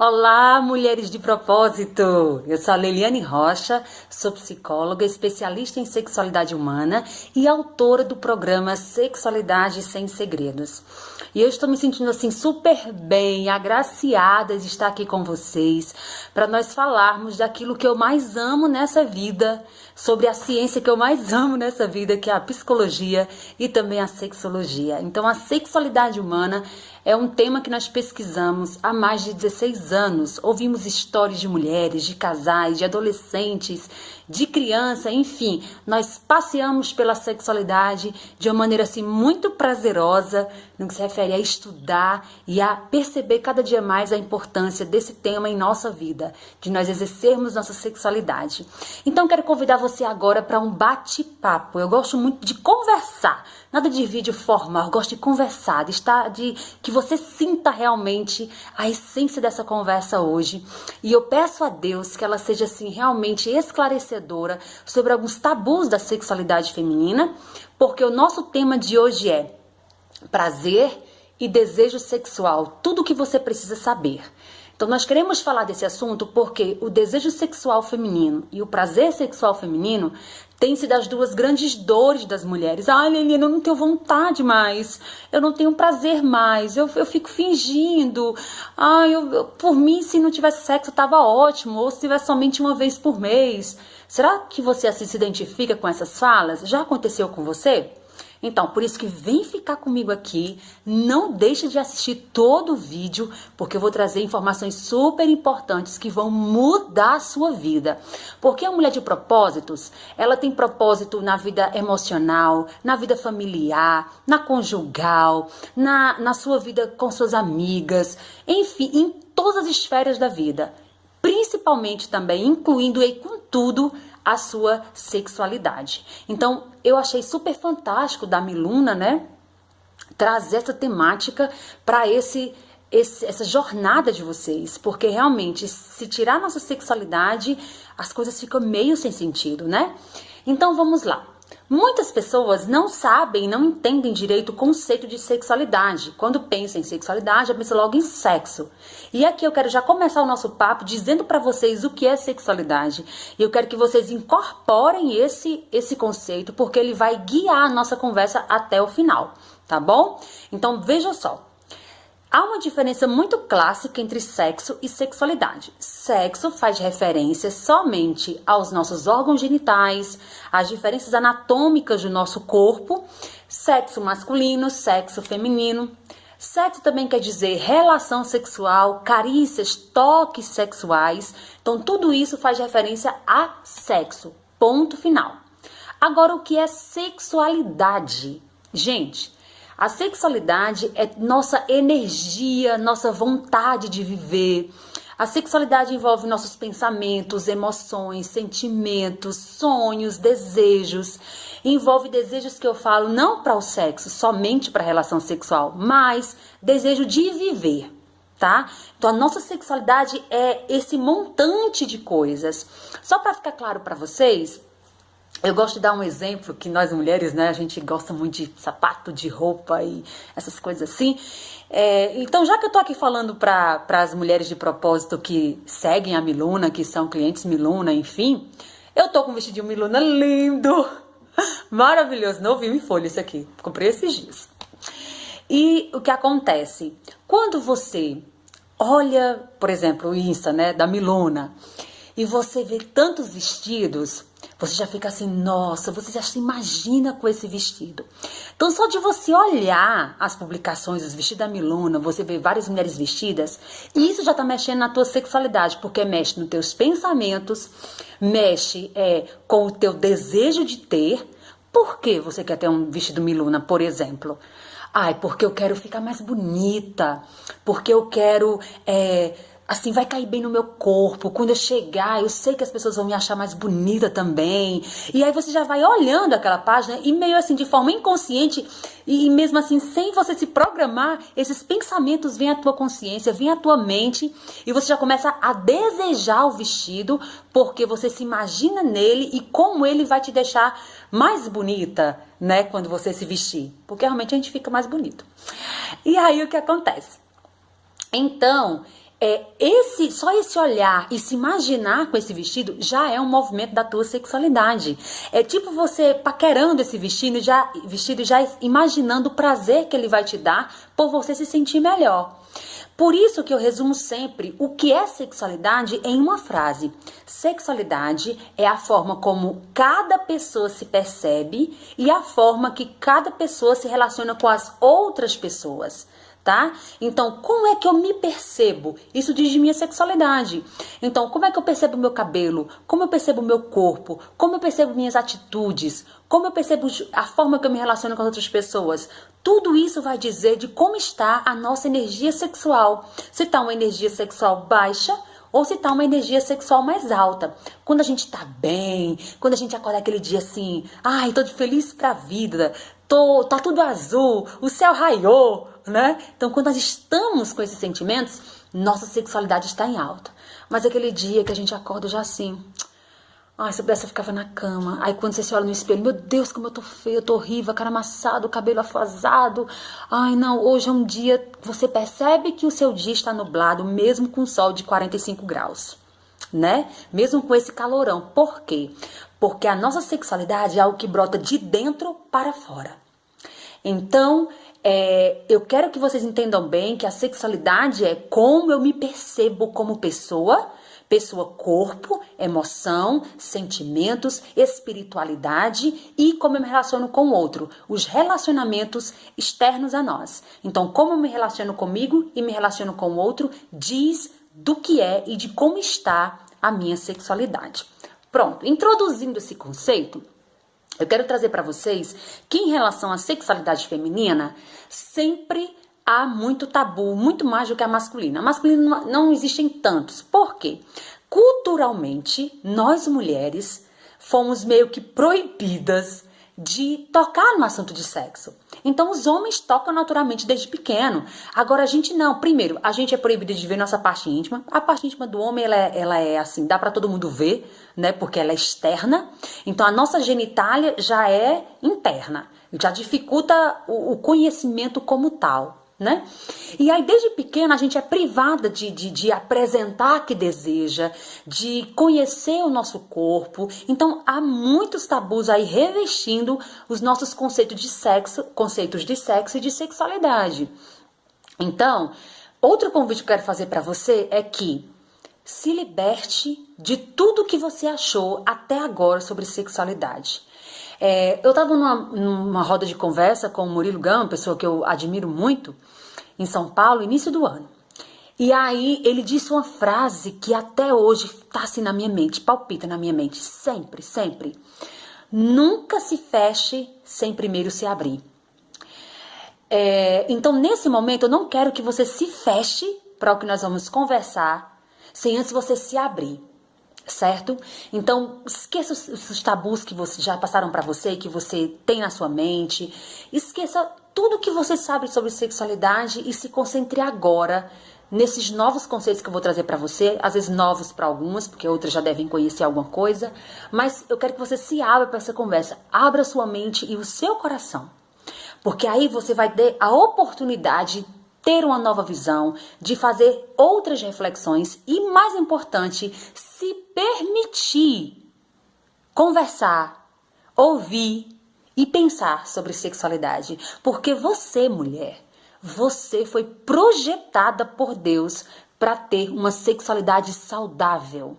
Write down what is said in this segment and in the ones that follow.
Olá, mulheres de propósito! Eu sou a Leliane Rocha, sou psicóloga, especialista em sexualidade humana e autora do programa Sexualidade Sem Segredos. E eu estou me sentindo assim super bem, agraciada de estar aqui com vocês para nós falarmos daquilo que eu mais amo nessa vida, sobre a ciência que eu mais amo nessa vida, que é a psicologia e também a sexologia. Então, a sexualidade humana é um tema que nós pesquisamos há mais de 16 anos. Ouvimos histórias de mulheres, de casais, de adolescentes, de criança, enfim. Nós passeamos pela sexualidade de uma maneira assim muito prazerosa, no que se refere a estudar e a perceber cada dia mais a importância desse tema em nossa vida, de nós exercermos nossa sexualidade. Então, quero convidar você agora para um bate-papo. Eu gosto muito de conversar, nada de vídeo formal, eu gosto de conversar, de que você sinta realmente a essência dessa conversa hoje. E eu peço a Deus que ela seja assim realmente esclarecedora sobre alguns tabus da sexualidade feminina, porque o nosso tema de hoje é prazer e desejo sexual, tudo o que você precisa saber. Então nós queremos falar desse assunto porque o desejo sexual feminino e o prazer sexual feminino têm sido as duas grandes dores das mulheres. Ai, Leliane, eu não tenho vontade mais, eu não tenho prazer mais, eu fico fingindo. Ai, por mim, se não tivesse sexo, tava ótimo, ou se tivesse somente uma vez por mês. Será que você assim se identifica com essas falas? Já aconteceu com você? Então, por isso que vem ficar comigo aqui, não deixe de assistir todo o vídeo, porque eu vou trazer informações super importantes que vão mudar a sua vida. Porque a mulher de propósitos, ela tem propósito na vida emocional, na vida familiar, na conjugal, na sua vida com suas amigas, enfim, em todas as esferas da vida. Principalmente também, incluindo e com tudo, a sua sexualidade. Então, eu achei super fantástico da Miluna, né, trazer essa temática para essa jornada de vocês, porque realmente, se tirar nossa sexualidade, as coisas ficam meio sem sentido, né? Então, vamos lá. Muitas pessoas não sabem, não entendem direito o conceito de sexualidade. Quando pensa em sexualidade, pensa logo em sexo. E aqui eu quero já começar o nosso papo dizendo para vocês o que é sexualidade. E eu quero que vocês incorporem esse conceito, porque ele vai guiar a nossa conversa até o final, tá bom? Então veja só. Há uma diferença muito clássica entre sexo e sexualidade. Sexo faz referência somente aos nossos órgãos genitais, às diferenças anatômicas do nosso corpo, sexo masculino, sexo feminino. Sexo também quer dizer relação sexual, carícias, toques sexuais. Então, tudo isso faz referência a sexo. Ponto final. Agora, o que é sexualidade? Gente, a sexualidade é nossa energia, nossa vontade de viver. A sexualidade envolve nossos pensamentos, emoções, sentimentos, sonhos, desejos. Envolve desejos que eu falo não para o sexo, somente para a relação sexual, mas desejo de viver, tá? Então a nossa sexualidade é esse montante de coisas. Só para ficar claro para vocês, eu gosto de dar um exemplo que nós mulheres, né, a gente gosta muito de sapato, de roupa e essas coisas assim. Então, já que eu tô aqui falando para as mulheres de propósito que seguem a Miluna, que são clientes Miluna, enfim, eu tô com um vestidinho Miluna lindo, maravilhoso, novinho em folha isso aqui, comprei esses dias. E o que acontece? Quando você olha, por exemplo, o Insta, né, da Miluna, e você vê tantos vestidos, você já fica assim, nossa, você já se imagina com esse vestido. Então, só de você olhar as publicações dos vestidos da Miluna, você vê várias mulheres vestidas, e isso já tá mexendo na tua sexualidade, porque mexe nos teus pensamentos, mexe com o teu desejo de ter. Por que você quer ter um vestido Miluna, por exemplo? Ai, porque eu quero ficar mais bonita, porque eu quero... assim, vai cair bem no meu corpo. Quando eu chegar, eu sei que as pessoas vão me achar mais bonita também. E aí você já vai olhando aquela página e meio assim, de forma inconsciente, e mesmo assim, sem você se programar, esses pensamentos vêm à tua consciência, vêm à tua mente, e você já começa a desejar o vestido, porque você se imagina nele e como ele vai te deixar mais bonita, né, quando você se vestir. Porque realmente a gente fica mais bonito. E aí o que acontece? Então, Só esse olhar e se imaginar com esse vestido já é um movimento da tua sexualidade. É tipo você paquerando esse vestido já imaginando o prazer que ele vai te dar por você se sentir melhor. Por isso que eu resumo sempre o que é sexualidade em uma frase. Sexualidade é a forma como cada pessoa se percebe e a forma que cada pessoa se relaciona com as outras pessoas. Tá? Então, como é que eu me percebo? Isso diz de minha sexualidade. Então, como é que eu percebo o meu cabelo? Como eu percebo o meu corpo? Como eu percebo minhas atitudes? Como eu percebo a forma que eu me relaciono com as outras pessoas? Tudo isso vai dizer de como está a nossa energia sexual. Se está uma energia sexual baixa ou se está uma energia sexual mais alta. Quando a gente está bem, quando a gente acorda aquele dia assim, ai, tô de feliz pra vida, tá tudo azul, o céu raiou, né? Então, quando nós estamos com esses sentimentos, nossa sexualidade está em alta. Mas aquele dia que a gente acorda já assim, ai, se eu pudesse eu ficava na cama. Aí quando você se olha no espelho, meu Deus, como eu tô feia, eu tô horrível, cara amassado, cabelo afasado. Ai, não, hoje é um dia, você percebe que o seu dia está nublado, mesmo com sol de 45 graus, né? Mesmo com esse calorão. Por quê? Porque a nossa sexualidade é algo que brota de dentro para fora. Então, eu quero que vocês entendam bem que a sexualidade é como eu me percebo como pessoa, corpo, emoção, sentimentos, espiritualidade e como eu me relaciono com o outro, os relacionamentos externos a nós. Então, como eu me relaciono comigo e me relaciono com o outro diz do que é e de como está a minha sexualidade. Pronto, introduzindo esse conceito, eu quero trazer para vocês que em relação à sexualidade feminina, sempre há muito tabu, muito mais do que a masculina. A masculina não existem tantos. Por quê? Culturalmente, nós mulheres fomos meio que proibidas de tocar no assunto de sexo. Então, os homens tocam naturalmente desde pequeno. Agora, a gente não. Primeiro, a gente é proibida de ver nossa parte íntima. A parte íntima do homem, ela é assim, dá para todo mundo ver, né? Porque ela é externa. Então, a nossa genitália já é interna. Já dificulta o conhecimento como tal, né? E aí, desde pequena, a gente é privada de apresentar que deseja, de conhecer o nosso corpo. Então, há muitos tabus aí revestindo os nossos conceitos de sexo e de sexualidade. Então, outro convite que eu quero fazer para você é que se liberte de tudo que você achou até agora sobre sexualidade. Eu estava numa roda de conversa com o Murilo Gun, pessoa que eu admiro muito, em São Paulo, início do ano. E aí ele disse uma frase que até hoje está assim na minha mente, palpita na minha mente, sempre, sempre. Nunca se feche sem primeiro se abrir. Então, nesse momento, eu não quero que você se feche para o que nós vamos conversar, sem antes você se abrir. Certo? Então, esqueça os tabus que já passaram para você, que você tem na sua mente. Esqueça tudo que você sabe sobre sexualidade e se concentre agora nesses novos conceitos que eu vou trazer para você, às vezes novos para algumas, porque outras já devem conhecer alguma coisa, mas eu quero que você se abra para essa conversa. Abra sua mente e o seu coração, porque aí você vai ter a oportunidade de ter uma nova visão, de fazer outras reflexões e, mais importante, se permitir conversar, ouvir e pensar sobre sexualidade. Porque você, mulher, você foi projetada por Deus para ter uma sexualidade saudável.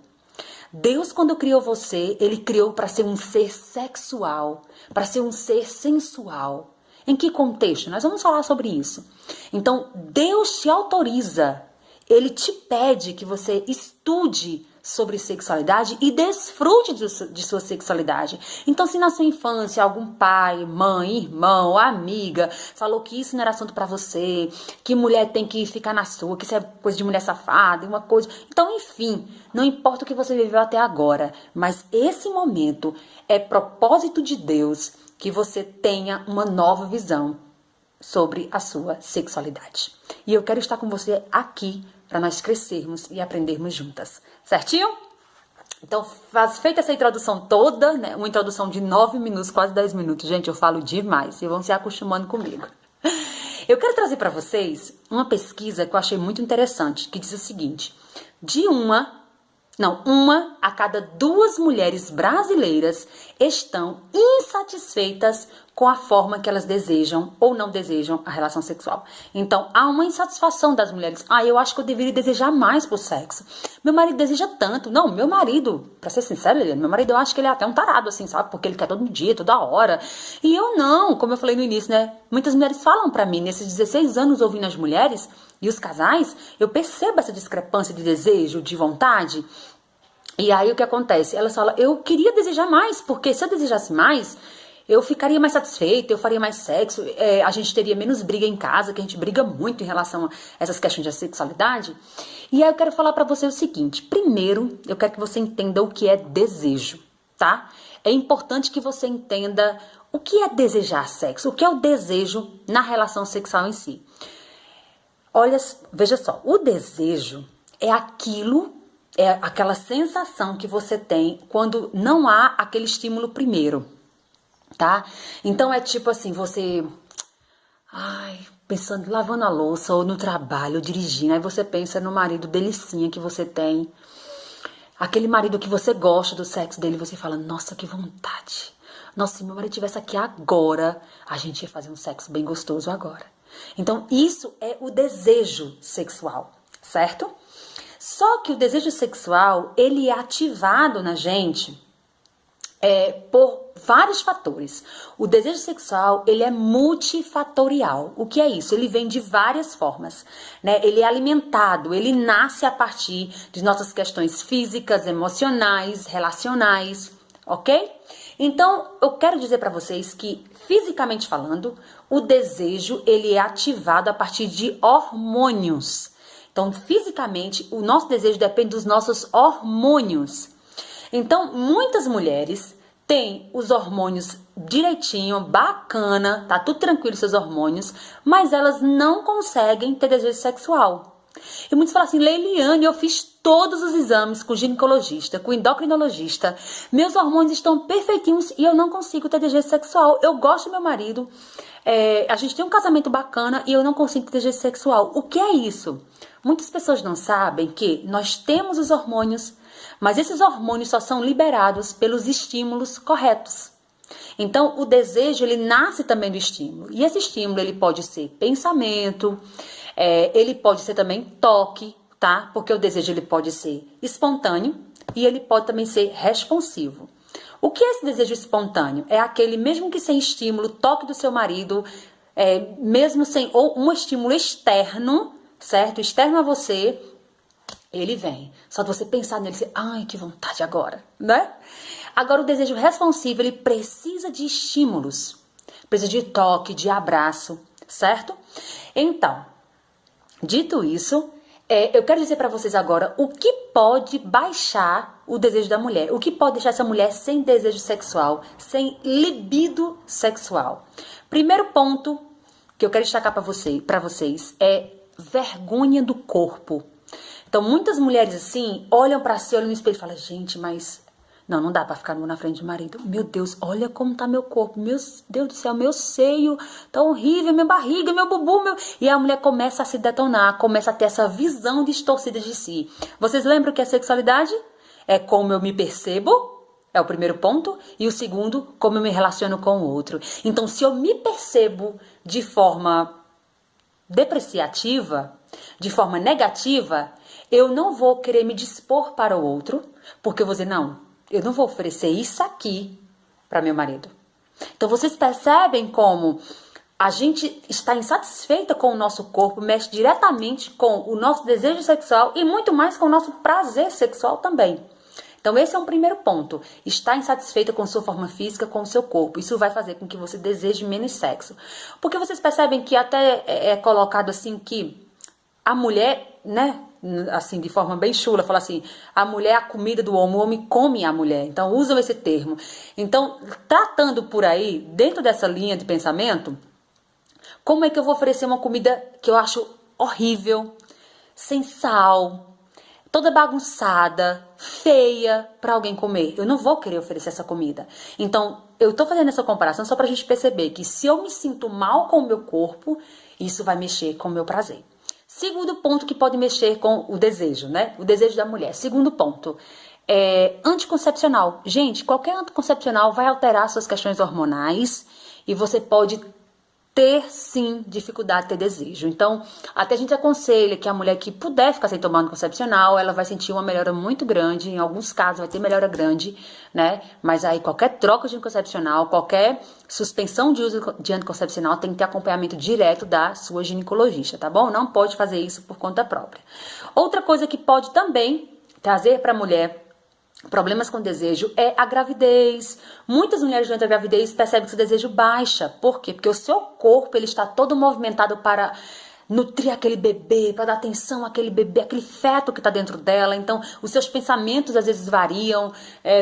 Deus, quando criou você, Ele criou para ser um ser sexual, para ser um ser sensual. Em que contexto? Nós vamos falar sobre isso. Então, Deus te autoriza, Ele te pede que você estude sobre sexualidade e desfrute de sua sexualidade. Então, se na sua infância algum pai, mãe, irmão, amiga falou que isso não era assunto para você, que mulher tem que ficar na sua, que isso é coisa de mulher safada, uma coisa... Então, enfim, não importa o que você viveu até agora, mas esse momento é propósito de Deus que você tenha uma nova visão sobre a sua sexualidade. E eu quero estar com você aqui para nós crescermos e aprendermos juntas. Certinho? Então, feita essa introdução toda, né? Uma introdução de 9 minutos, quase 10 minutos. Gente, eu falo demais e vão se acostumando comigo. Eu quero trazer para vocês uma pesquisa que eu achei muito interessante, que diz o seguinte: uma a cada 2 mulheres brasileiras estão insatisfeitas com a forma que elas desejam ou não desejam a relação sexual. Então, há uma insatisfação das mulheres. Eu acho que eu deveria desejar mais por sexo. Meu marido deseja tanto. Não, meu marido, pra ser sincero, meu marido, eu acho que ele é até um tarado, assim, sabe? Porque ele quer todo dia, toda hora. E eu não, como eu falei no início, né? Muitas mulheres falam pra mim, nesses 16 anos ouvindo as mulheres e os casais, eu percebo essa discrepância de desejo, de vontade. E aí o que acontece? Elas falam, eu queria desejar mais, porque se eu desejasse mais, eu ficaria mais satisfeita, eu faria mais sexo, a gente teria menos briga em casa, que a gente briga muito em relação a essas questões de sexualidade. E aí eu quero falar pra você o seguinte: primeiro, eu quero que você entenda o que é desejo, tá? É importante que você entenda o que é desejar sexo, o que é o desejo na relação sexual em si. Olha, veja só, o desejo é aquela sensação que você tem quando não há aquele estímulo primeiro, tá? Então é tipo assim, você, pensando, lavando a louça ou no trabalho, dirigindo, aí você pensa no marido delicinha que você tem, aquele marido que você gosta do sexo dele, você fala, nossa, que vontade. Nossa, se meu marido estivesse aqui agora, a gente ia fazer um sexo bem gostoso agora. Então isso é o desejo sexual, certo? Só que o desejo sexual, ele é ativado na gente por vários fatores. O desejo sexual, ele é multifatorial. O que é isso? Ele vem de várias formas, né? Ele é alimentado, ele nasce a partir de nossas questões físicas, emocionais, relacionais, ok? Então, eu quero dizer para vocês que, fisicamente falando, o desejo, ele é ativado a partir de hormônios. Então, fisicamente, o nosso desejo depende dos nossos hormônios. Então, muitas mulheres têm os hormônios direitinho, bacana, tá tudo tranquilo seus hormônios, mas elas não conseguem ter desejo sexual. E muitos falam assim, Leiliane, eu fiz todos os exames com ginecologista, com endocrinologista, meus hormônios estão perfeitinhos e eu não consigo ter desejo sexual. Eu gosto do meu marido, a gente tem um casamento bacana e eu não consigo ter desejo sexual. O que é isso? Muitas pessoas não sabem que nós temos os hormônios, mas esses hormônios só são liberados pelos estímulos corretos. Então, o desejo, ele nasce também do estímulo. E esse estímulo, ele pode ser pensamento, ele pode ser também toque, tá? Porque o desejo, ele pode ser espontâneo e ele pode também ser responsivo. O que é esse desejo espontâneo? É aquele, mesmo que sem estímulo, toque do seu marido, mesmo sem ou um estímulo externo, certo? Externo a você, ele vem. Só de você pensar nele, você, ai, que vontade agora, né? Agora, o desejo responsivo, ele precisa de estímulos. Precisa de toque, de abraço, certo? Então, dito isso, eu quero dizer para vocês agora o que pode baixar o desejo da mulher. O que pode deixar essa mulher sem desejo sexual, sem libido sexual. Primeiro ponto que eu quero destacar para vocês é vergonha do corpo. Então, muitas mulheres assim, olham pra si, olham no espelho e falam, gente, mas não dá pra ficar na frente do marido. Meu Deus, olha como tá meu corpo, meu Deus do céu, meu seio tá horrível, minha barriga, meu bubu, E a mulher começa a se detonar, começa a ter essa visão distorcida de si. Vocês lembram que a sexualidade é como eu me percebo? É o primeiro ponto. E o segundo, como eu me relaciono com o outro. Então, se eu me percebo de forma depreciativa, de forma negativa, eu não vou querer me dispor para o outro, porque eu vou dizer, não, eu não vou oferecer isso aqui para meu marido. Então, vocês percebem como a gente está insatisfeita com o nosso corpo, mexe diretamente com o nosso desejo sexual e muito mais com o nosso prazer sexual também. Então, esse é um primeiro ponto. Estar insatisfeita com sua forma física, com o seu corpo. Isso vai fazer com que você deseje menos sexo. Porque vocês percebem que até é colocado assim que a mulher, né, assim, de forma bem chula, fala assim, a mulher é a comida do homem, o homem come a mulher. Então, usam esse termo. Então, tratando por aí, dentro dessa linha de pensamento, como é que eu vou oferecer uma comida que eu acho horrível, sem sal, toda bagunçada, feia, para alguém comer? Eu não vou querer oferecer essa comida. Então, eu tô fazendo essa comparação só pra gente perceber que se eu me sinto mal com o meu corpo, Isso vai mexer com o meu prazer. Segundo ponto que pode mexer com o desejo, né? O desejo da mulher. Segundo ponto, anticoncepcional. Gente, qualquer anticoncepcional vai alterar suas questões hormonais e você pode ter, sim, dificuldade de ter desejo. Então, até a gente aconselha que a mulher que puder ficar sem tomar anticoncepcional, ela vai sentir uma melhora muito grande, em alguns casos vai ter melhora grande, né? Mas aí qualquer troca de anticoncepcional, qualquer suspensão de uso de anticoncepcional tem que ter acompanhamento direto da sua ginecologista, tá bom? Não pode fazer isso por conta própria. Outra coisa que pode também trazer para a mulher problemas com desejo é a gravidez. Muitas mulheres durante a gravidez percebem que o desejo baixa. Por quê? Porque o seu corpo ele está todo movimentado para nutrir aquele bebê, para dar atenção àquele bebê, aquele feto que está dentro dela. Então, os seus pensamentos às vezes variam,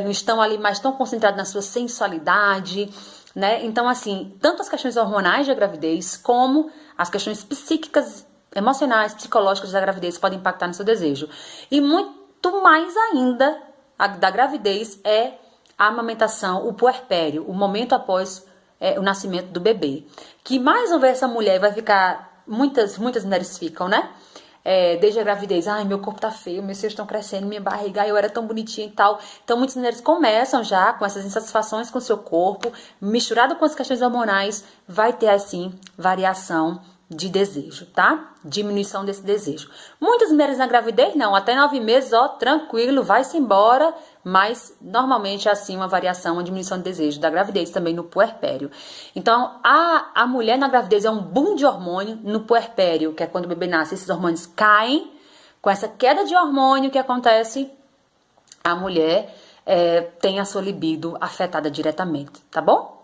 não estão ali mais tão concentrados na sua sensualidade, né? Então, assim, tanto as questões hormonais da gravidez como as questões psíquicas, emocionais, psicológicas da gravidez podem impactar no seu desejo. E muito mais ainda da gravidez é a amamentação, o puerpério, o momento após o nascimento do bebê. Que mais ou menos essa mulher vai ficar, muitas mulheres ficam, né? Desde a gravidez, ai, meu corpo tá feio, meus seios estão crescendo, minha barriga, ai, eu era tão bonitinha e tal. Então, muitas mulheres começam já com essas insatisfações com o seu corpo, misturado com as questões hormonais, vai ter, assim, variação de desejo, tá? Diminuição desse desejo. Muitas mulheres na gravidez, não, até 9 meses, ó, tranquilo, vai-se embora, mas normalmente é assim uma variação, uma diminuição de desejo da gravidez também no puerpério. Então, a mulher na gravidez é um boom de hormônio, no puerpério, que é quando o bebê nasce, esses hormônios caem. Com essa queda de hormônio que acontece, a mulher tem a sua libido afetada diretamente, tá bom?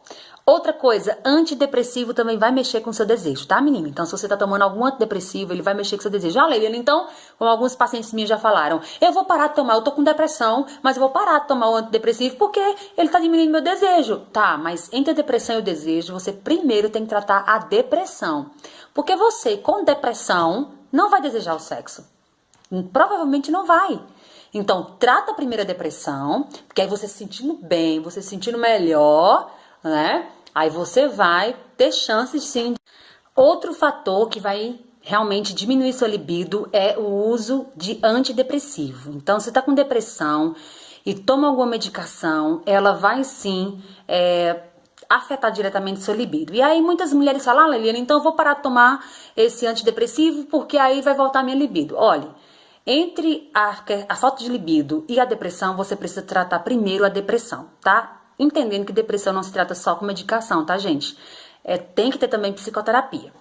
Outra coisa, antidepressivo também vai mexer com o seu desejo, tá, menina? Então, se você tá tomando algum antidepressivo, ele vai mexer com o seu desejo. Ah, Leila, então, como alguns pacientes meus já falaram, eu vou parar de tomar, eu tô com depressão, mas eu vou parar de tomar o antidepressivo porque ele tá diminuindo meu desejo. Tá, mas entre a depressão e o desejo, você primeiro tem que tratar a depressão. Porque você, com depressão, não vai desejar o sexo. Provavelmente não vai. Então, trata a primeira depressão, porque aí você se sentindo bem, você se sentindo melhor, né? Aí você vai ter chances sim. Outro fator que vai realmente diminuir sua libido é o uso de antidepressivo. Então, se você tá com depressão e toma alguma medicação, ela vai sim afetar diretamente seu libido. E aí muitas mulheres falam, Liliana, então eu vou parar de tomar esse antidepressivo porque aí vai voltar minha libido. Olha, entre a falta de libido e a depressão, você precisa tratar primeiro a depressão, tá? Entendendo que depressão não se trata só com medicação, tá, gente? Tem que ter também psicoterapia.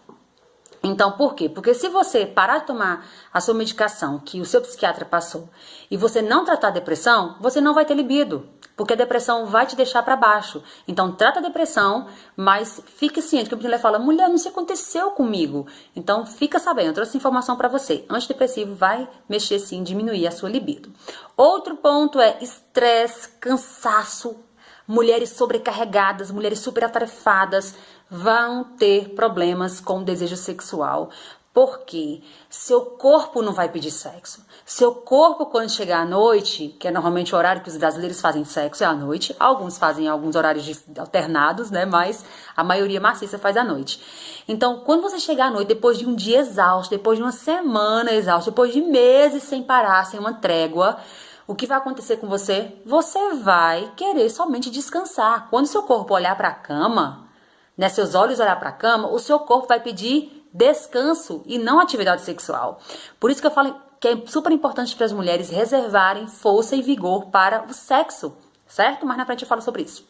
Então, por quê? Porque se você parar de tomar a sua medicação que o seu psiquiatra passou e você não tratar a depressão, você não vai ter libido, porque a depressão vai te deixar para baixo. Então, trata a depressão, mas fique ciente que a mulher fala, mulher, não sei o que aconteceu comigo. Então, fica sabendo, eu trouxe informação para você. Antidepressivo vai mexer sim, diminuir a sua libido. Outro ponto é estresse, cansaço. Mulheres sobrecarregadas, mulheres superatarefadas vão ter problemas com o desejo sexual. Porque seu corpo não vai pedir sexo. Seu corpo, quando chegar à noite, que é normalmente o horário que os brasileiros fazem sexo, é à noite. Alguns fazem alguns horários alternados, né? Mas a maioria maciça faz à noite. Então, quando você chegar à noite, depois de um dia exausto, depois de uma semana exausta, depois de meses sem parar, sem uma trégua, o que vai acontecer com você? Você vai querer somente descansar. Quando seu corpo olhar para a cama, né, seus olhos olhar para a cama, o seu corpo vai pedir descanso e não atividade sexual. Por isso que eu falo que é super importante para as mulheres reservarem força e vigor para o sexo, certo? Mais na frente eu falo sobre isso.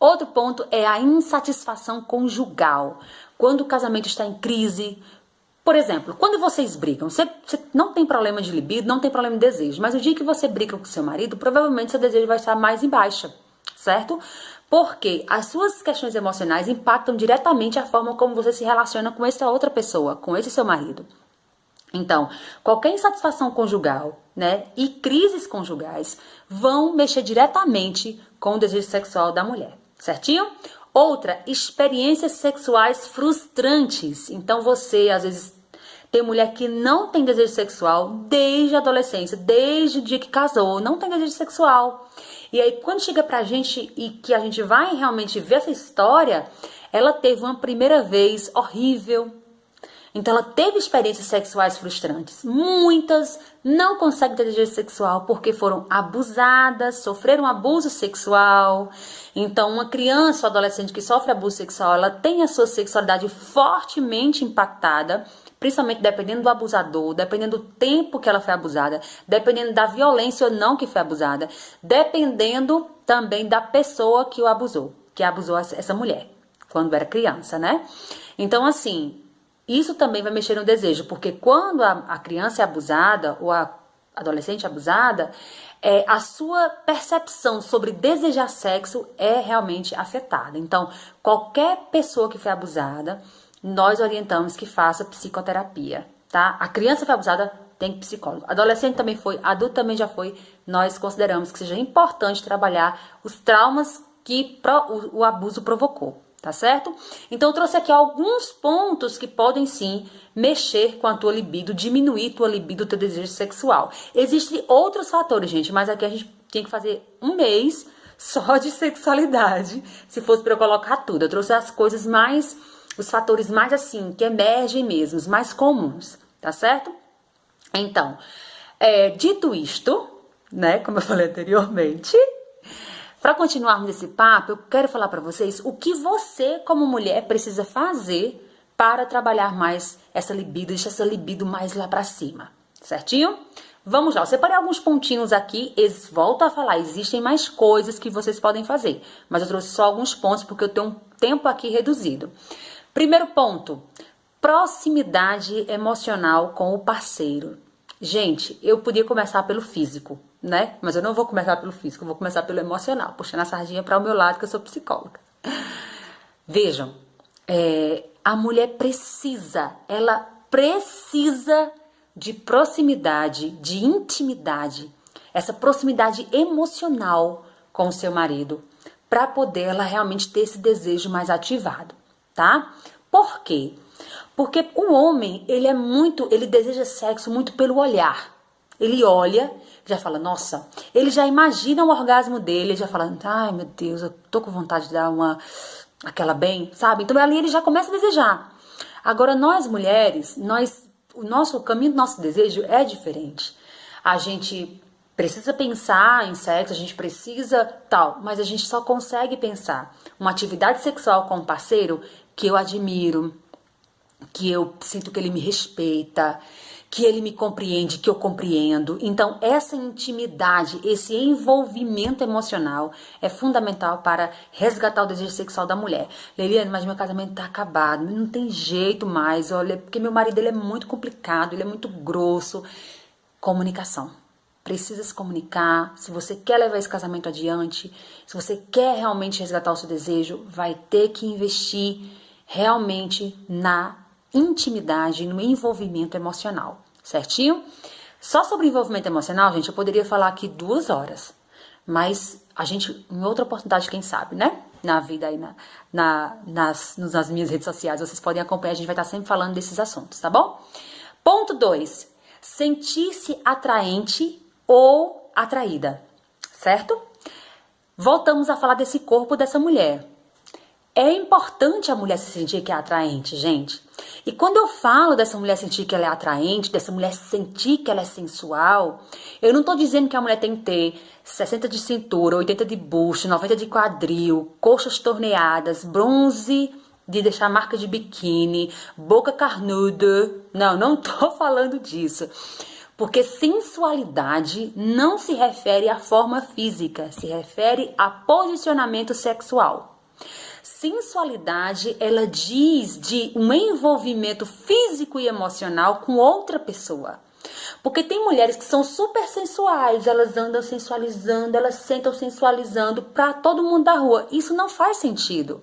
Outro ponto é a insatisfação conjugal. Quando o casamento está em crise. Por exemplo, quando vocês brigam, você não tem problema de libido, não tem problema de desejo, mas o dia que você briga com seu marido, provavelmente seu desejo vai estar mais em baixa, certo? Porque as suas questões emocionais impactam diretamente a forma como você se relaciona com essa outra pessoa, com esse seu marido. Então, qualquer insatisfação conjugal, né, e crises conjugais vão mexer diretamente com o desejo sexual da mulher, certinho? Outra, experiências sexuais frustrantes. Então, você, às vezes, tem mulher que não tem desejo sexual desde a adolescência, desde o dia que casou, não tem desejo sexual. E aí, quando chega pra gente e que a gente vai realmente ver essa história, ela teve uma primeira vez horrível, Então ela teve experiências sexuais frustrantes. Muitas não conseguem ter desejo sexual porque foram abusadas, sofreram abuso sexual. Então uma criança ou adolescente que sofre abuso sexual, ela tem a sua sexualidade fortemente impactada, principalmente dependendo do abusador, dependendo do tempo que ela foi abusada, dependendo da violência ou não que foi abusada, dependendo também da pessoa que o abusou, que abusou essa mulher, quando era criança, né? Então, assim, isso também vai mexer no desejo, porque quando a criança é abusada ou a adolescente é abusada, a sua percepção sobre desejar sexo é realmente afetada. Então, qualquer pessoa que foi abusada, nós orientamos que faça psicoterapia, tá? A criança foi abusada, tem psicólogo. Adolescente também foi, adulto também já foi. Nós consideramos que seja importante trabalhar os traumas que o abuso provocou, tá certo? Então eu trouxe aqui alguns pontos que podem sim mexer com a tua libido, diminuir tua libido, teu desejo sexual. Existem outros fatores, gente, mas aqui a gente tem que fazer um mês só de sexualidade, se fosse para eu colocar tudo. Eu trouxe as coisas mais, os fatores mais assim, que emergem mesmo, os mais comuns, tá certo? Então, dito isto, né, como eu falei anteriormente, para continuarmos esse papo, eu quero falar para vocês o que você, como mulher, precisa fazer para trabalhar mais essa libido, deixar essa libido mais lá para cima, certinho? Vamos lá, eu separei alguns pontinhos aqui, volto a falar, existem mais coisas que vocês podem fazer, mas eu trouxe só alguns pontos porque eu tenho um tempo aqui reduzido. Primeiro ponto, proximidade emocional com o parceiro. Gente, eu podia começar pelo físico, né? Mas eu não vou começar pelo físico, eu vou começar pelo emocional, puxando a sardinha para o meu lado, que eu sou psicóloga. Vejam, a mulher ela precisa de proximidade, de intimidade, essa proximidade emocional com o seu marido, para poder ela realmente ter esse desejo mais ativado, tá? Por quê? Porque o homem, ele deseja sexo muito pelo olhar. Ele olha, já fala, nossa, ele já imagina o orgasmo dele, ele já fala, ai meu Deus, eu tô com vontade de dar aquela bem, sabe? Então ali ele já começa a desejar. Agora nós mulheres, o caminho do nosso desejo é diferente. A gente precisa pensar em sexo, a gente precisa tal, mas a gente só consegue pensar uma atividade sexual com um parceiro que eu admiro, que eu sinto que ele me respeita, que ele me compreende, que eu compreendo. Então, essa intimidade, esse envolvimento emocional é fundamental para resgatar o desejo sexual da mulher. Leliane, mas meu casamento tá acabado, não tem jeito mais, olha, porque meu marido ele é muito complicado, ele é muito grosso. Comunicação. Precisa se comunicar. Se você quer levar esse casamento adiante, se você quer realmente resgatar o seu desejo, vai ter que investir realmente na intimidade, no envolvimento emocional, certinho? Só sobre envolvimento emocional, gente, eu poderia falar aqui 2 horas, mas a gente, em outra oportunidade, quem sabe, né? Na vida aí, nas minhas redes sociais, vocês podem acompanhar, a gente vai estar sempre falando desses assuntos, tá bom? Ponto 2, sentir-se atraente ou atraída, certo? Voltamos a falar desse corpo dessa mulher. É importante a mulher se sentir que é atraente, gente. E quando eu falo dessa mulher sentir que ela é atraente, dessa mulher sentir que ela é sensual, eu não tô dizendo que a mulher tem que ter 60 de cintura, 80 de busto, 90 de quadril, coxas torneadas, bronze de deixar marca de biquíni, boca carnuda. Não tô falando disso. Porque sensualidade não se refere à forma física, se refere a posicionamento sexual. Sensualidade, ela diz de um envolvimento físico e emocional com outra pessoa. Porque tem mulheres que são super sensuais, elas andam sensualizando, elas sentam sensualizando para todo mundo da rua. Isso não faz sentido.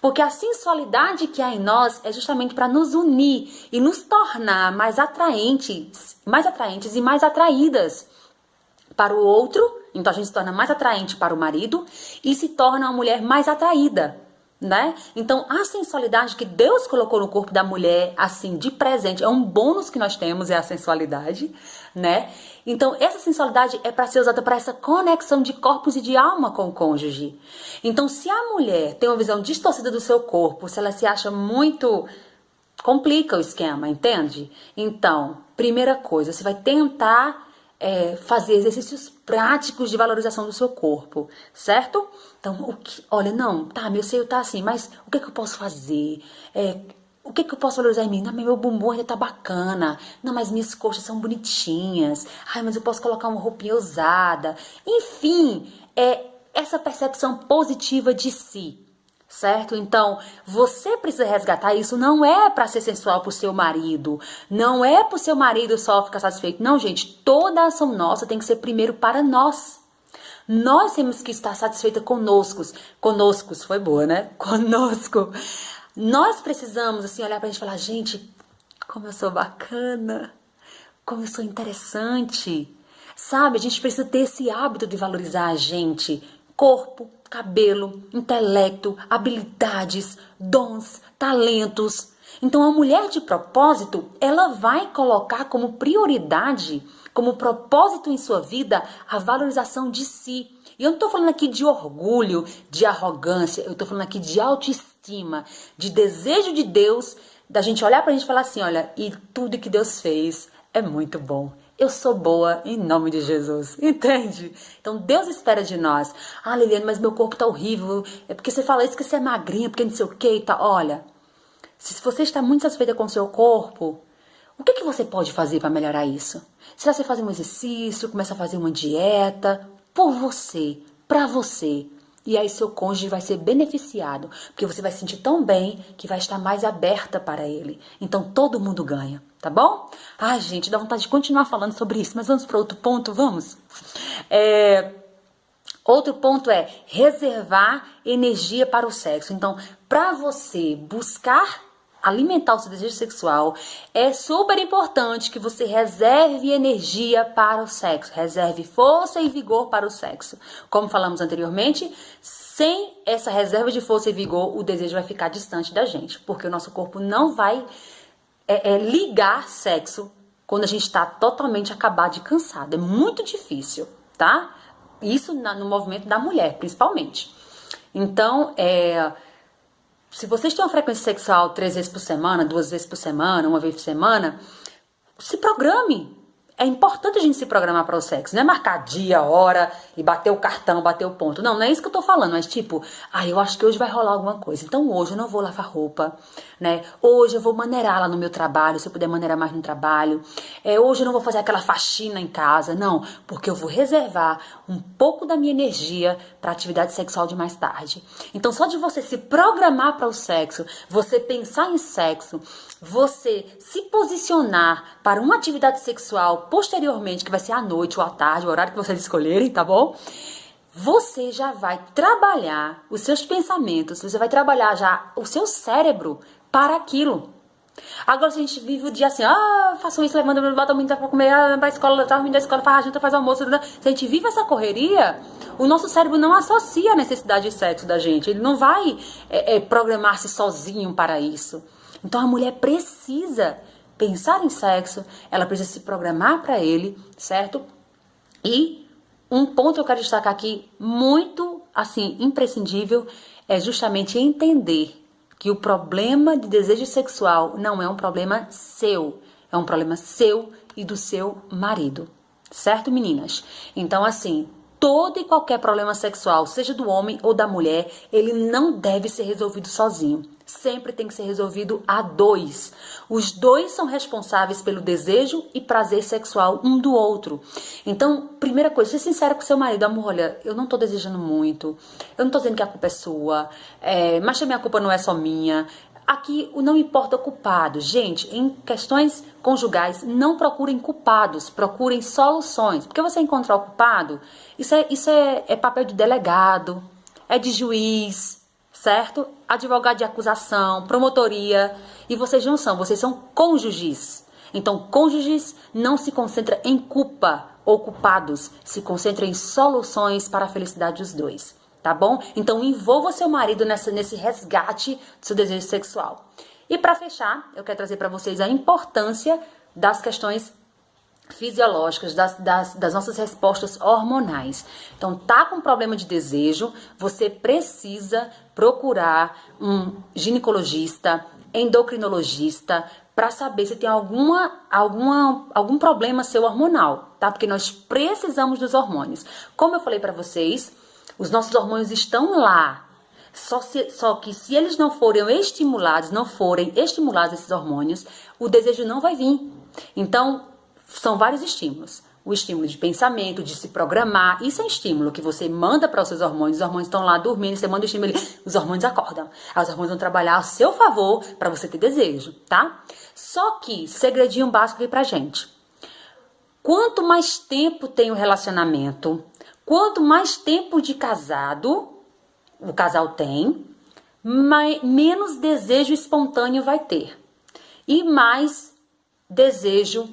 Porque a sensualidade que há em nós é justamente para nos unir e nos tornar mais atraentes e mais atraídas para o outro. Então a gente se torna mais atraente para o marido e se torna uma mulher mais atraída, né? Então a sensualidade que Deus colocou no corpo da mulher, assim, de presente, é um bônus que nós temos, é a sensualidade, né? Então essa sensualidade é para ser usada para essa conexão de corpos e de alma com o cônjuge. Então se a mulher tem uma visão distorcida do seu corpo, se ela se acha muito complica o esquema, entende? Então, primeira coisa, você vai tentar fazer exercícios práticos de valorização do seu corpo, certo? Então, olha, não, tá, meu seio tá assim, mas o que é que eu posso fazer? O que é que eu posso valorizar em mim? Não, meu bumbum ainda tá bacana. Não, mas minhas coxas são bonitinhas. Ai, mas eu posso colocar uma roupinha ousada. Enfim, essa percepção positiva de si. Certo? Então, você precisa resgatar isso. Não é para ser sensual pro seu marido. Não é pro seu marido só ficar satisfeito. Não, gente. Toda ação nossa tem que ser primeiro para nós. Nós temos que estar satisfeitos conosco. Conosco, foi boa, né? Conosco. Nós precisamos, assim, olhar pra gente e falar, gente, como eu sou bacana. Como eu sou interessante. Sabe? A gente precisa ter esse hábito de valorizar a gente. Corpo, cabelo, intelecto, habilidades, dons, talentos. Então, a mulher de propósito, ela vai colocar como prioridade, como propósito em sua vida, a valorização de si. E eu não estou falando aqui de orgulho, de arrogância, eu estou falando aqui de autoestima, de desejo de Deus, da gente olhar pra gente e falar assim, olha, e tudo que Deus fez é muito bom. Eu sou boa em nome de Jesus, entende? Então Deus espera de nós. Ah, Liliane, mas meu corpo tá horrível. É porque você fala isso que você é magrinha, porque não sei o que e tal. Olha, se você está muito satisfeita com o seu corpo, o que você pode fazer para melhorar isso? Será que você faz um exercício, começa a fazer uma dieta por você, para você? E aí seu cônjuge vai ser beneficiado, porque você vai se sentir tão bem que vai estar mais aberta para ele. Então todo mundo ganha, tá bom? Ai, gente, dá vontade de continuar falando sobre isso, mas vamos para outro ponto, vamos? Outro ponto é reservar energia para o sexo. Então, para você buscar alimentar o seu desejo sexual, é super importante que você reserve energia para o sexo, reserve força e vigor para o sexo. Como falamos anteriormente, sem essa reserva de força e vigor, o desejo vai ficar distante da gente, porque o nosso corpo não vai ligar sexo quando a gente está totalmente acabado e cansado. É muito difícil, tá? Isso no movimento da mulher, principalmente. Então, se vocês têm uma frequência sexual 3 vezes por semana, 2 vezes por semana, 1 vez por semana, se programe. É importante a gente se programar para o sexo. Não é marcar dia, hora e bater o cartão, bater o ponto. Não é isso que eu tô falando. Mas tipo, eu acho que hoje vai rolar alguma coisa. Então hoje eu não vou lavar roupa, né? Hoje eu vou maneirar lá no meu trabalho, se eu puder maneirar mais no trabalho. Hoje eu não vou fazer aquela faxina em casa. Não, porque eu vou reservar um pouco da minha energia para atividade sexual de mais tarde. Então só de você se programar para o sexo, você pensar em sexo, você se posicionar para uma atividade sexual posteriormente, que vai ser à noite ou à tarde, o horário que vocês escolherem, tá bom? Você já vai trabalhar os seus pensamentos, você vai trabalhar já o seu cérebro para aquilo. Agora, se a gente vive o dia assim, faço isso, levanta, bota muito pra comer, vai pra escola, tá ruim da escola, faz a janta, faz almoço, se a gente vive essa correria, o nosso cérebro não associa a necessidade de sexo da gente, ele não vai programar-se sozinho para isso. Então a mulher precisa pensar em sexo, ela precisa se programar para ele, certo? E um ponto que eu quero destacar aqui, muito assim, imprescindível, é justamente entender que o problema de desejo sexual não é um problema seu, é um problema seu e do seu marido, certo, meninas? Então, assim, todo e qualquer problema sexual, seja do homem ou da mulher, ele não deve ser resolvido sozinho. Sempre tem que ser resolvido a dois. Os dois são responsáveis pelo desejo e prazer sexual um do outro. Então, primeira coisa, seja sincera com seu marido. Amor, olha, eu não tô desejando muito. Eu não tô dizendo que a culpa é sua. Mas também a culpa não é só minha. Aqui não importa o culpado. Gente, em questões conjugais, não procurem culpados, procurem soluções. Porque você encontrar o culpado, isso é papel de delegado, é de juiz, certo? Advogado de acusação, promotoria. E vocês não são, vocês são cônjuges. Então, cônjuges não se concentram em culpa ou culpados, se concentram em soluções para a felicidade dos dois. Tá bom? Então envolva seu marido nesse resgate do seu desejo sexual. E para fechar, eu quero trazer para vocês a importância das questões fisiológicas, das nossas respostas hormonais. Então, tá com problema de desejo, você precisa procurar um ginecologista, endocrinologista para saber se tem algum problema seu hormonal, tá? Porque nós precisamos dos hormônios. Como eu falei para vocês, os nossos hormônios estão lá. Só que se eles não forem estimulados esses hormônios, o desejo não vai vir. Então, são vários estímulos. O estímulo de pensamento, de se programar, isso é estímulo que você manda para os seus hormônios. Os hormônios estão lá dormindo, você manda o estímulo, os hormônios acordam. Aí os hormônios vão trabalhar a seu favor para você ter desejo, tá? Só que, segredinho básico aqui pra gente. Quanto mais tempo tem o relacionamento, quanto mais tempo de casado o casal tem, menos desejo espontâneo vai ter. E mais desejo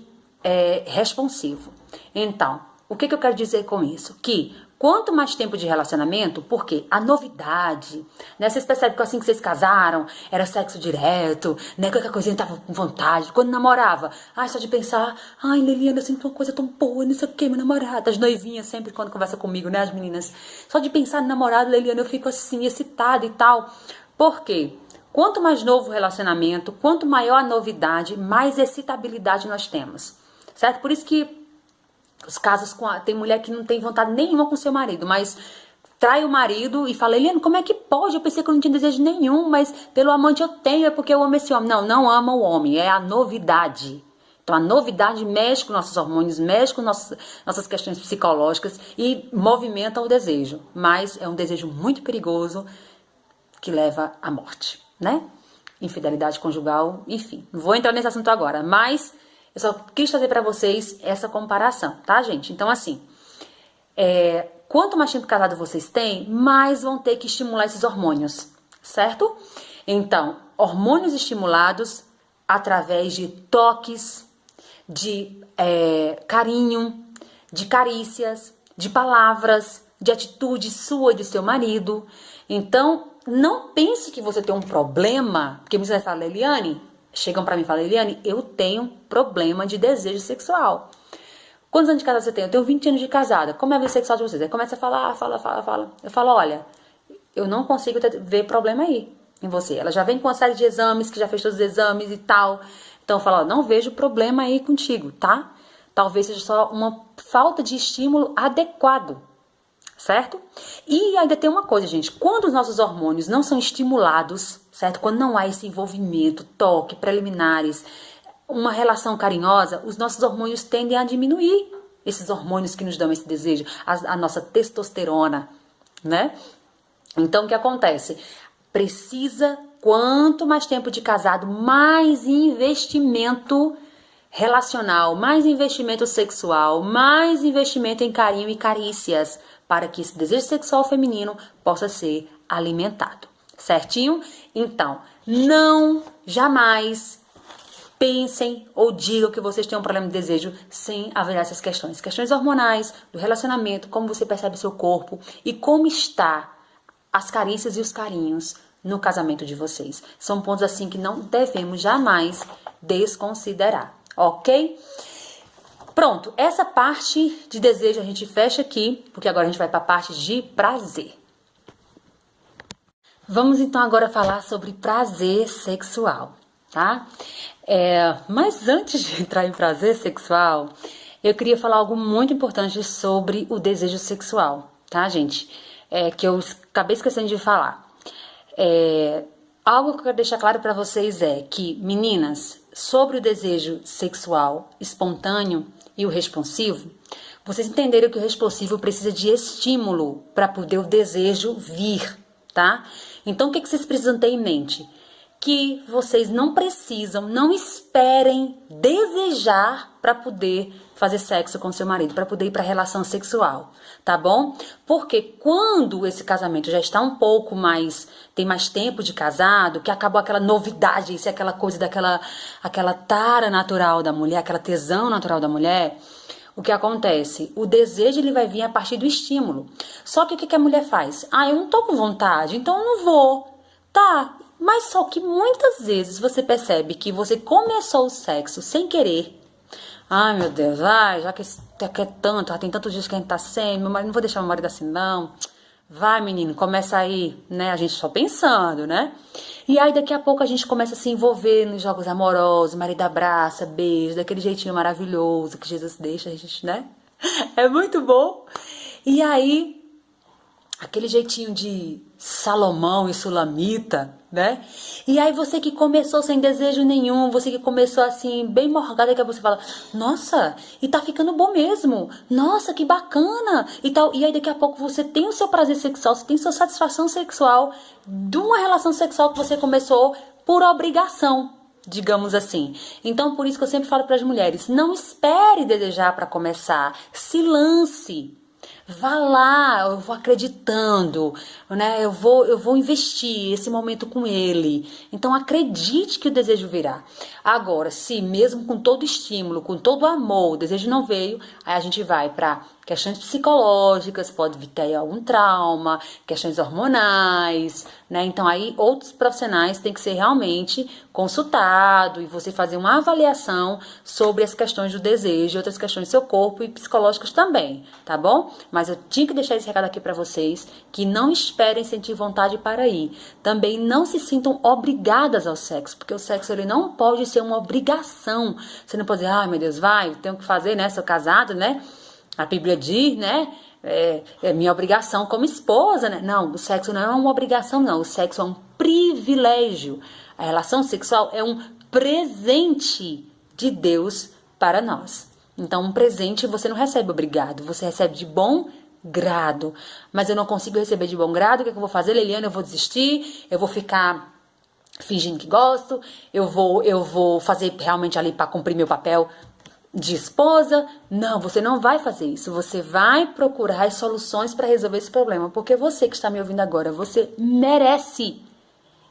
responsivo. Então, o que eu quero dizer com isso? Que quanto mais tempo de relacionamento, porque a novidade, né? Vocês percebem que assim que vocês casaram, era sexo direto, né? Qualquer coisinha tava com vontade. Quando namorava, só de pensar, Liliana, eu sinto uma coisa tão boa, não sei o que, minha namorada. As noivinhas sempre quando conversa comigo, né? As meninas, só de pensar no namorado, Liliana, eu fico assim, excitada e tal. Por quê? Quanto mais novo o relacionamento, quanto maior a novidade, mais excitabilidade nós temos. Certo? Por isso que os casos tem mulher que não tem vontade nenhuma com seu marido, mas trai o marido e fala, Eliane, como é que pode? Eu pensei que eu não tinha desejo nenhum, mas pelo amante eu tenho, é porque eu amo esse homem. Não ama o homem, é a novidade. Então a novidade mexe com nossos hormônios, mexe com nossas questões psicológicas e movimenta o desejo. Mas é um desejo muito perigoso que leva à morte, né? Infidelidade conjugal, enfim. Não vou entrar nesse assunto agora, mas eu só quis trazer para vocês essa comparação, tá, gente? Então, assim, quanto mais tempo casado vocês têm, mais vão ter que estimular esses hormônios, certo? Então, hormônios estimulados através de toques, de carinho, de carícias, de palavras, de atitude sua e do seu marido. Então, não pense que você tem um problema, porque você vai falar, Eliane, chegam pra mim e falam, Eliane, eu tenho problema de desejo sexual. Quantos anos de casada você tem? Eu tenho 20 anos de casada. Como é a vida sexual de vocês? Aí começa a falar, fala. Eu falo, olha, eu não consigo ver problema aí em você. Ela já vem com uma série de exames, que já fez todos os exames e tal. Então eu falo, não vejo problema aí contigo, tá? Talvez seja só uma falta de estímulo adequado. Certo? E ainda tem uma coisa, gente, quando os nossos hormônios não são estimulados, certo? Quando não há esse envolvimento, toque, preliminares, uma relação carinhosa, os nossos hormônios tendem a diminuir, esses hormônios que nos dão esse desejo, a nossa testosterona, né? Então, o que acontece? Precisa, quanto mais tempo de casado, mais investimento relacional, mais investimento sexual, mais investimento em carinho e carícias, para que esse desejo sexual feminino possa ser alimentado, certinho? Então, não jamais pensem ou digam que vocês têm um problema de desejo sem avaliar essas questões. Questões hormonais, do relacionamento, como você percebe seu corpo e como está as carícias e os carinhos no casamento de vocês. São pontos assim que não devemos jamais desconsiderar, ok? Pronto, essa parte de desejo a gente fecha aqui, porque agora a gente vai para a parte de prazer. Vamos então agora falar sobre prazer sexual, tá? Mas antes de entrar em prazer sexual, eu queria falar algo muito importante sobre o desejo sexual, tá, gente? Que eu acabei esquecendo de falar. Algo que eu quero deixar claro para vocês é que, meninas, sobre o desejo sexual espontâneo e o responsivo, vocês entenderam que o responsivo precisa de estímulo para poder o desejo vir, tá? Então, o que vocês precisam ter em mente? Que vocês não precisam, não esperem desejar para poder fazer sexo com seu marido, para poder ir para a relação sexual, tá bom? Porque quando esse casamento já está um pouco mais, tem mais tempo de casado, que acabou aquela novidade, isso é aquela coisa aquela tara natural da mulher, aquela tesão natural da mulher, o que acontece? O desejo ele vai vir a partir do estímulo. Só que o que a mulher faz? Eu não tô com vontade, então eu não vou. Tá, mas só que muitas vezes você percebe que você começou o sexo sem querer. Ai, meu Deus, já que quer tanto, já tem tantos dias que a gente tá sem, meu marido, não vou deixar meu marido assim, não. Vai, menino, começa aí, né? A gente só pensando, né? E aí daqui a pouco a gente começa a se envolver nos jogos amorosos, marido abraça, beijo, daquele jeitinho maravilhoso que Jesus deixa a gente, né? É muito bom. E aí, aquele jeitinho de Salomão e Sulamita, né? E aí você que começou sem desejo nenhum, você que começou assim, bem morgada, que você fala, nossa, e tá ficando bom mesmo, nossa, que bacana, e tal. E aí daqui a pouco você tem o seu prazer sexual, você tem sua satisfação sexual de uma relação sexual que você começou por obrigação, digamos assim. Então, por isso que eu sempre falo para as mulheres, não espere desejar para começar, se lance. Vá lá, eu vou acreditando, né? Eu vou investir esse momento com ele. Então acredite que o desejo virá. Agora, se mesmo com todo estímulo, com todo amor, o desejo não veio, aí a gente vai para questões psicológicas, pode ter algum trauma, questões hormonais, né? Então aí outros profissionais têm que ser realmente consultado e você fazer uma avaliação sobre as questões do desejo, outras questões do seu corpo e psicológicas também, tá bom? Mas eu tinha que deixar esse recado aqui para vocês, que não esperem sentir vontade para ir. Também não se sintam obrigadas ao sexo, porque o sexo ele não pode ser uma obrigação. Você não pode dizer, ai meu Deus, vai, eu tenho que fazer, né? Sou casado, né? A Bíblia diz, né? É minha obrigação como esposa, né? Não, o sexo não é uma obrigação, não. O sexo é um privilégio. A relação sexual é um presente de Deus para nós. Então, um presente você não recebe obrigado, você recebe de bom grado. Mas eu não consigo receber de bom grado, o que é que eu vou fazer, Leliana? Eu vou desistir, eu vou ficar fingindo que gosto, eu vou fazer realmente ali para cumprir meu papel de esposa. Não, você não vai fazer isso. Você vai procurar as soluções para resolver esse problema. Porque você que está me ouvindo agora, você merece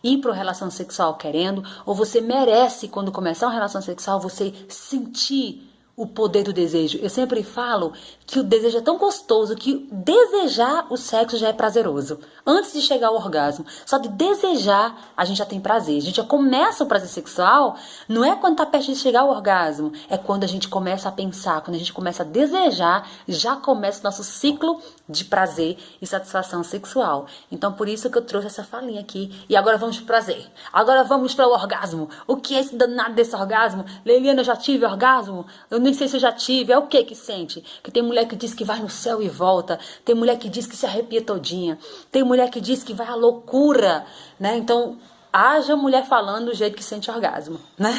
ir para uma relação sexual querendo, ou você merece, quando começar uma relação sexual, você sentir o poder do desejo. Eu sempre falo que o desejo é tão gostoso que desejar o sexo já é prazeroso. Antes de chegar ao orgasmo, só de desejar a gente já tem prazer. A gente já começa o prazer sexual, não é quando tá perto de chegar ao orgasmo, é quando a gente começa a pensar, quando a gente começa a desejar, já começa o nosso ciclo de prazer e satisfação sexual. Então por isso que eu trouxe essa falinha aqui. E agora vamos pro prazer. Agora vamos para o orgasmo. O que é esse danado desse orgasmo? Leiliana, eu já tive orgasmo? Eu nem sei se eu já tive. É o que sente? Que tem mulher que diz que vai no céu e volta. Tem mulher que diz que se arrepia todinha. Tem mulher que diz que vai à loucura, né? Então, haja mulher falando do jeito que sente orgasmo, né?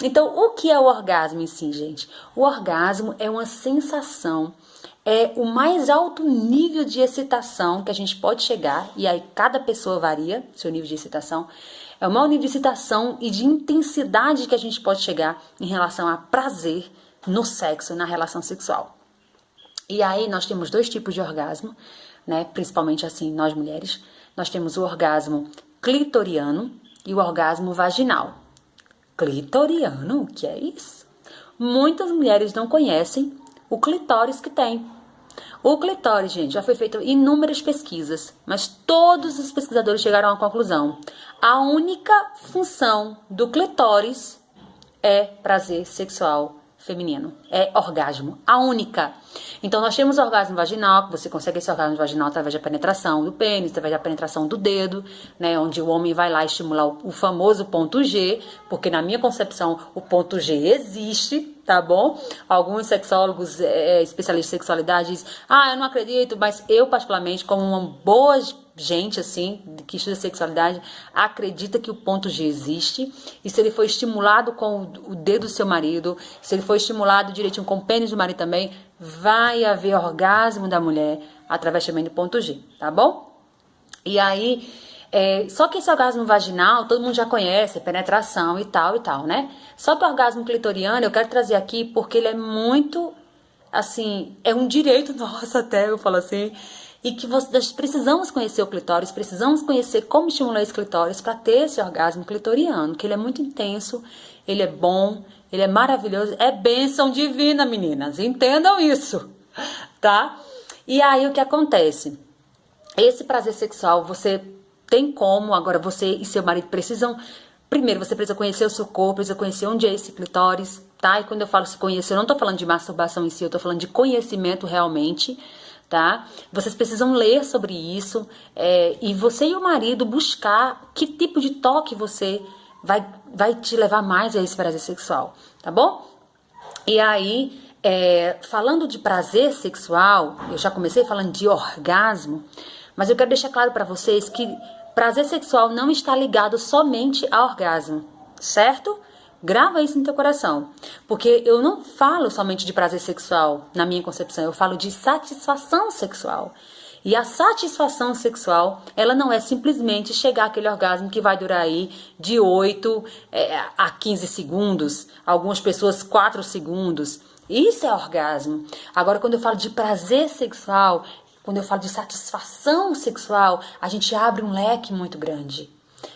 Então, o que é o orgasmo em si, gente? O orgasmo é uma sensação, é o mais alto nível de excitação que a gente pode chegar, e aí cada pessoa varia seu nível de excitação. É o maior nível de excitação e de intensidade que a gente pode chegar em relação a prazer no sexo, na relação sexual. E aí nós temos dois tipos de orgasmo, né? Principalmente assim, nós mulheres. Nós temos o orgasmo clitoriano e o orgasmo vaginal. Clitoriano? O que é isso? Muitas mulheres não conhecem o clitóris que tem. O clitóris, gente, já foi feito inúmeras pesquisas, mas todos os pesquisadores chegaram à conclusão. A única função do clitóris é prazer sexual feminino, é orgasmo, a única. Então nós temos o orgasmo vaginal, que você consegue esse orgasmo vaginal através da penetração do pênis, através da penetração do dedo, né, onde o homem vai lá estimular o famoso ponto G, porque na minha concepção o ponto G existe, tá bom? Alguns sexólogos, especialistas em sexualidade dizem, eu não acredito, mas eu particularmente, como uma boa gente assim, que estuda sexualidade, acredita que o ponto G existe, e se ele for estimulado com o dedo do seu marido, se ele for estimulado direitinho com o pênis do marido também, vai haver orgasmo da mulher através também do ponto G, tá bom? E aí, só que esse orgasmo vaginal, todo mundo já conhece, penetração e tal, né? Só que o orgasmo clitoriano, eu quero trazer aqui porque ele é muito, assim, é um direito nosso até, eu falo assim, e que nós precisamos conhecer o clitóris, precisamos conhecer como estimular esse clitóris para ter esse orgasmo clitoriano, que ele é muito intenso, ele é bom, ele é maravilhoso, é bênção divina, meninas, entendam isso, tá? E aí o que acontece? Esse prazer sexual, você tem como, agora você e seu marido precisam, primeiro você precisa conhecer o seu corpo, precisa conhecer onde é esse clitóris, tá? E quando eu falo se conhecer, eu não tô falando de masturbação em si, eu tô falando de conhecimento realmente, tá? Vocês precisam ler sobre isso, e você e o marido buscar que tipo de toque você vai te levar mais a esse prazer sexual, tá bom? E aí, falando de prazer sexual, eu já comecei falando de orgasmo, mas eu quero deixar claro para vocês que prazer sexual não está ligado somente a orgasmo, certo? Grava isso no teu coração, porque eu não falo somente de prazer sexual na minha concepção, eu falo de satisfação sexual. E a satisfação sexual, ela não é simplesmente chegar àquele orgasmo que vai durar aí de 8 a 15 segundos, algumas pessoas 4 segundos. Isso é orgasmo. Agora, quando eu falo de prazer sexual, quando eu falo de satisfação sexual, a gente abre um leque muito grande.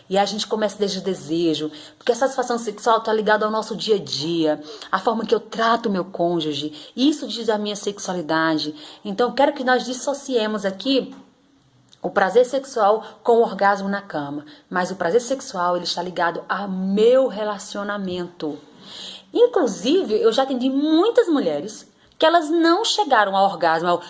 E a gente começa desde o desejo, porque a satisfação sexual está ligada ao nosso dia a dia, a forma que eu trato o meu cônjuge, isso diz a minha sexualidade. Então, eu quero que nós dissociemos aqui o prazer sexual com o orgasmo na cama. Mas o prazer sexual, ele está ligado ao meu relacionamento. Inclusive, eu já atendi muitas mulheres que elas não chegaram ao orgasmo,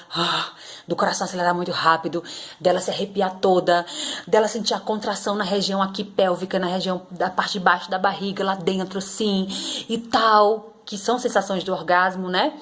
do coração acelerar muito rápido, dela se arrepiar toda, dela sentir a contração na região aqui pélvica, na região da parte de baixo da barriga, lá dentro, assim, e tal, que são sensações do orgasmo, né?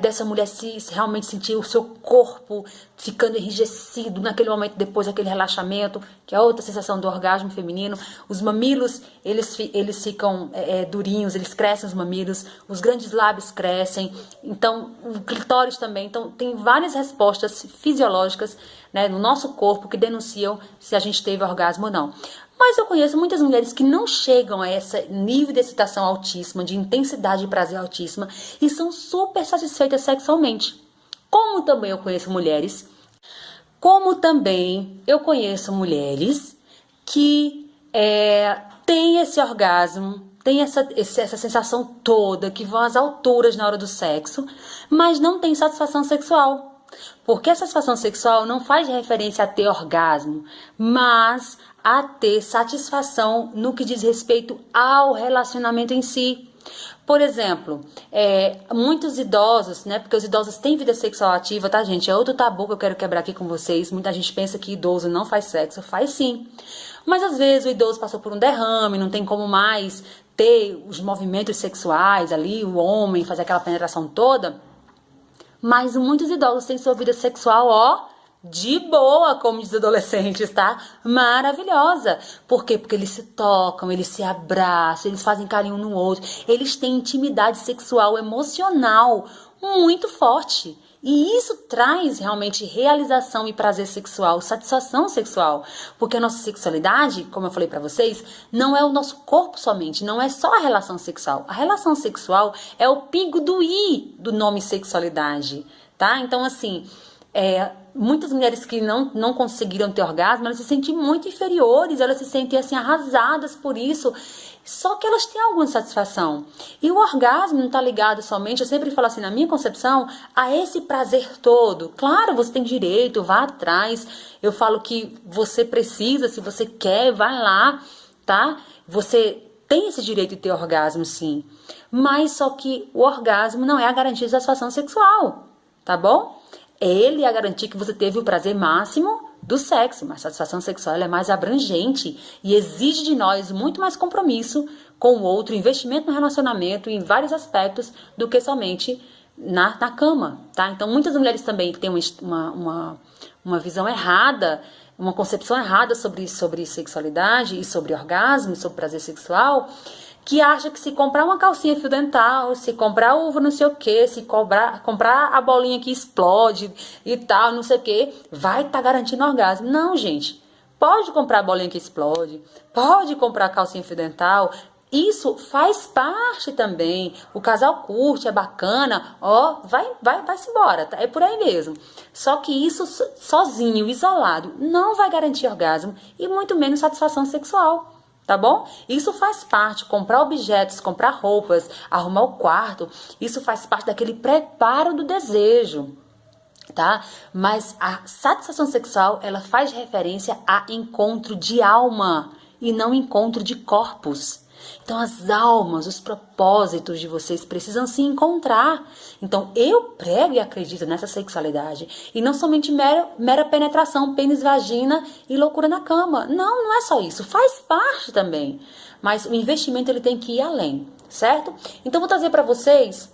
Dessa mulher se realmente sentir o seu corpo ficando enrijecido naquele momento, depois daquele relaxamento, que é outra sensação do orgasmo feminino. Os mamilos, eles ficam durinhos, eles crescem os mamilos, os grandes lábios crescem, então o clitóris também. Então tem várias respostas fisiológicas, né, no nosso corpo que denunciam se a gente teve orgasmo ou não. Mas eu conheço muitas mulheres que não chegam a esse nível de excitação altíssima, de intensidade de prazer altíssima, e são super satisfeitas sexualmente. Como também eu conheço mulheres que têm esse orgasmo, têm essa sensação toda, que vão às alturas na hora do sexo, mas não têm satisfação sexual. Porque a satisfação sexual não faz referência a ter orgasmo, mas a ter satisfação no que diz respeito ao relacionamento em si. Por exemplo, muitos idosos, né? Porque os idosos têm vida sexual ativa, tá, gente? É outro tabu que eu quero quebrar aqui com vocês. Muita gente pensa que idoso não faz sexo. Faz sim. Mas às vezes o idoso passou por um derrame, não tem como mais ter os movimentos sexuais ali, o homem fazer aquela penetração toda. Mas muitos idosos têm sua vida sexual, de boa, como diz os adolescentes, tá? Maravilhosa. Por quê? Porque eles se tocam, eles se abraçam, eles fazem carinho um no outro. Eles têm intimidade sexual, emocional muito forte. E isso traz realmente realização e prazer sexual, satisfação sexual. Porque a nossa sexualidade, como eu falei pra vocês, não é o nosso corpo somente, não é só a relação sexual. A relação sexual é o pingo do i do nome sexualidade, tá? Então, assim, muitas mulheres que não conseguiram ter orgasmo, elas se sentem muito inferiores, elas se sentem assim arrasadas por isso. Só que elas têm alguma satisfação. E o orgasmo não está ligado somente, eu sempre falo assim, na minha concepção, a esse prazer todo. Claro, você tem direito, vá atrás. Eu falo que você precisa, se você quer, vai lá, tá? Você tem esse direito de ter orgasmo, sim. Mas só que o orgasmo não é a garantia de satisfação sexual, tá bom? Ele é a garantia que você teve o prazer máximo do sexo, mas a satisfação sexual é mais abrangente e exige de nós muito mais compromisso com o outro, investimento no relacionamento em vários aspectos do que somente na cama, tá? Então muitas mulheres também têm uma visão errada, uma concepção errada sobre sexualidade e sobre orgasmo, sobre prazer sexual, que acha que se comprar uma calcinha fio dental, se comprar uva não sei o que, se comprar a bolinha que explode e tal, não sei o que, vai estar garantindo orgasmo. Não, gente. Pode comprar a bolinha que explode, pode comprar a calcinha fio dental, isso faz parte também. O casal curte, é bacana, vai-se embora, tá? É por aí mesmo. Só que isso sozinho, isolado, não vai garantir orgasmo e muito menos satisfação sexual. Tá bom? Isso faz parte, comprar objetos, comprar roupas, arrumar o quarto, isso faz parte daquele preparo do desejo, tá? Mas a satisfação sexual, ela faz referência a encontro de alma e não encontro de corpos. Então as almas, os propósitos de vocês precisam se encontrar. Então eu prego e acredito nessa sexualidade. E não somente mera penetração, pênis, vagina e loucura na cama. Não, não é só isso. Faz parte também. Mas o investimento ele tem que ir além, certo? Então vou trazer para vocês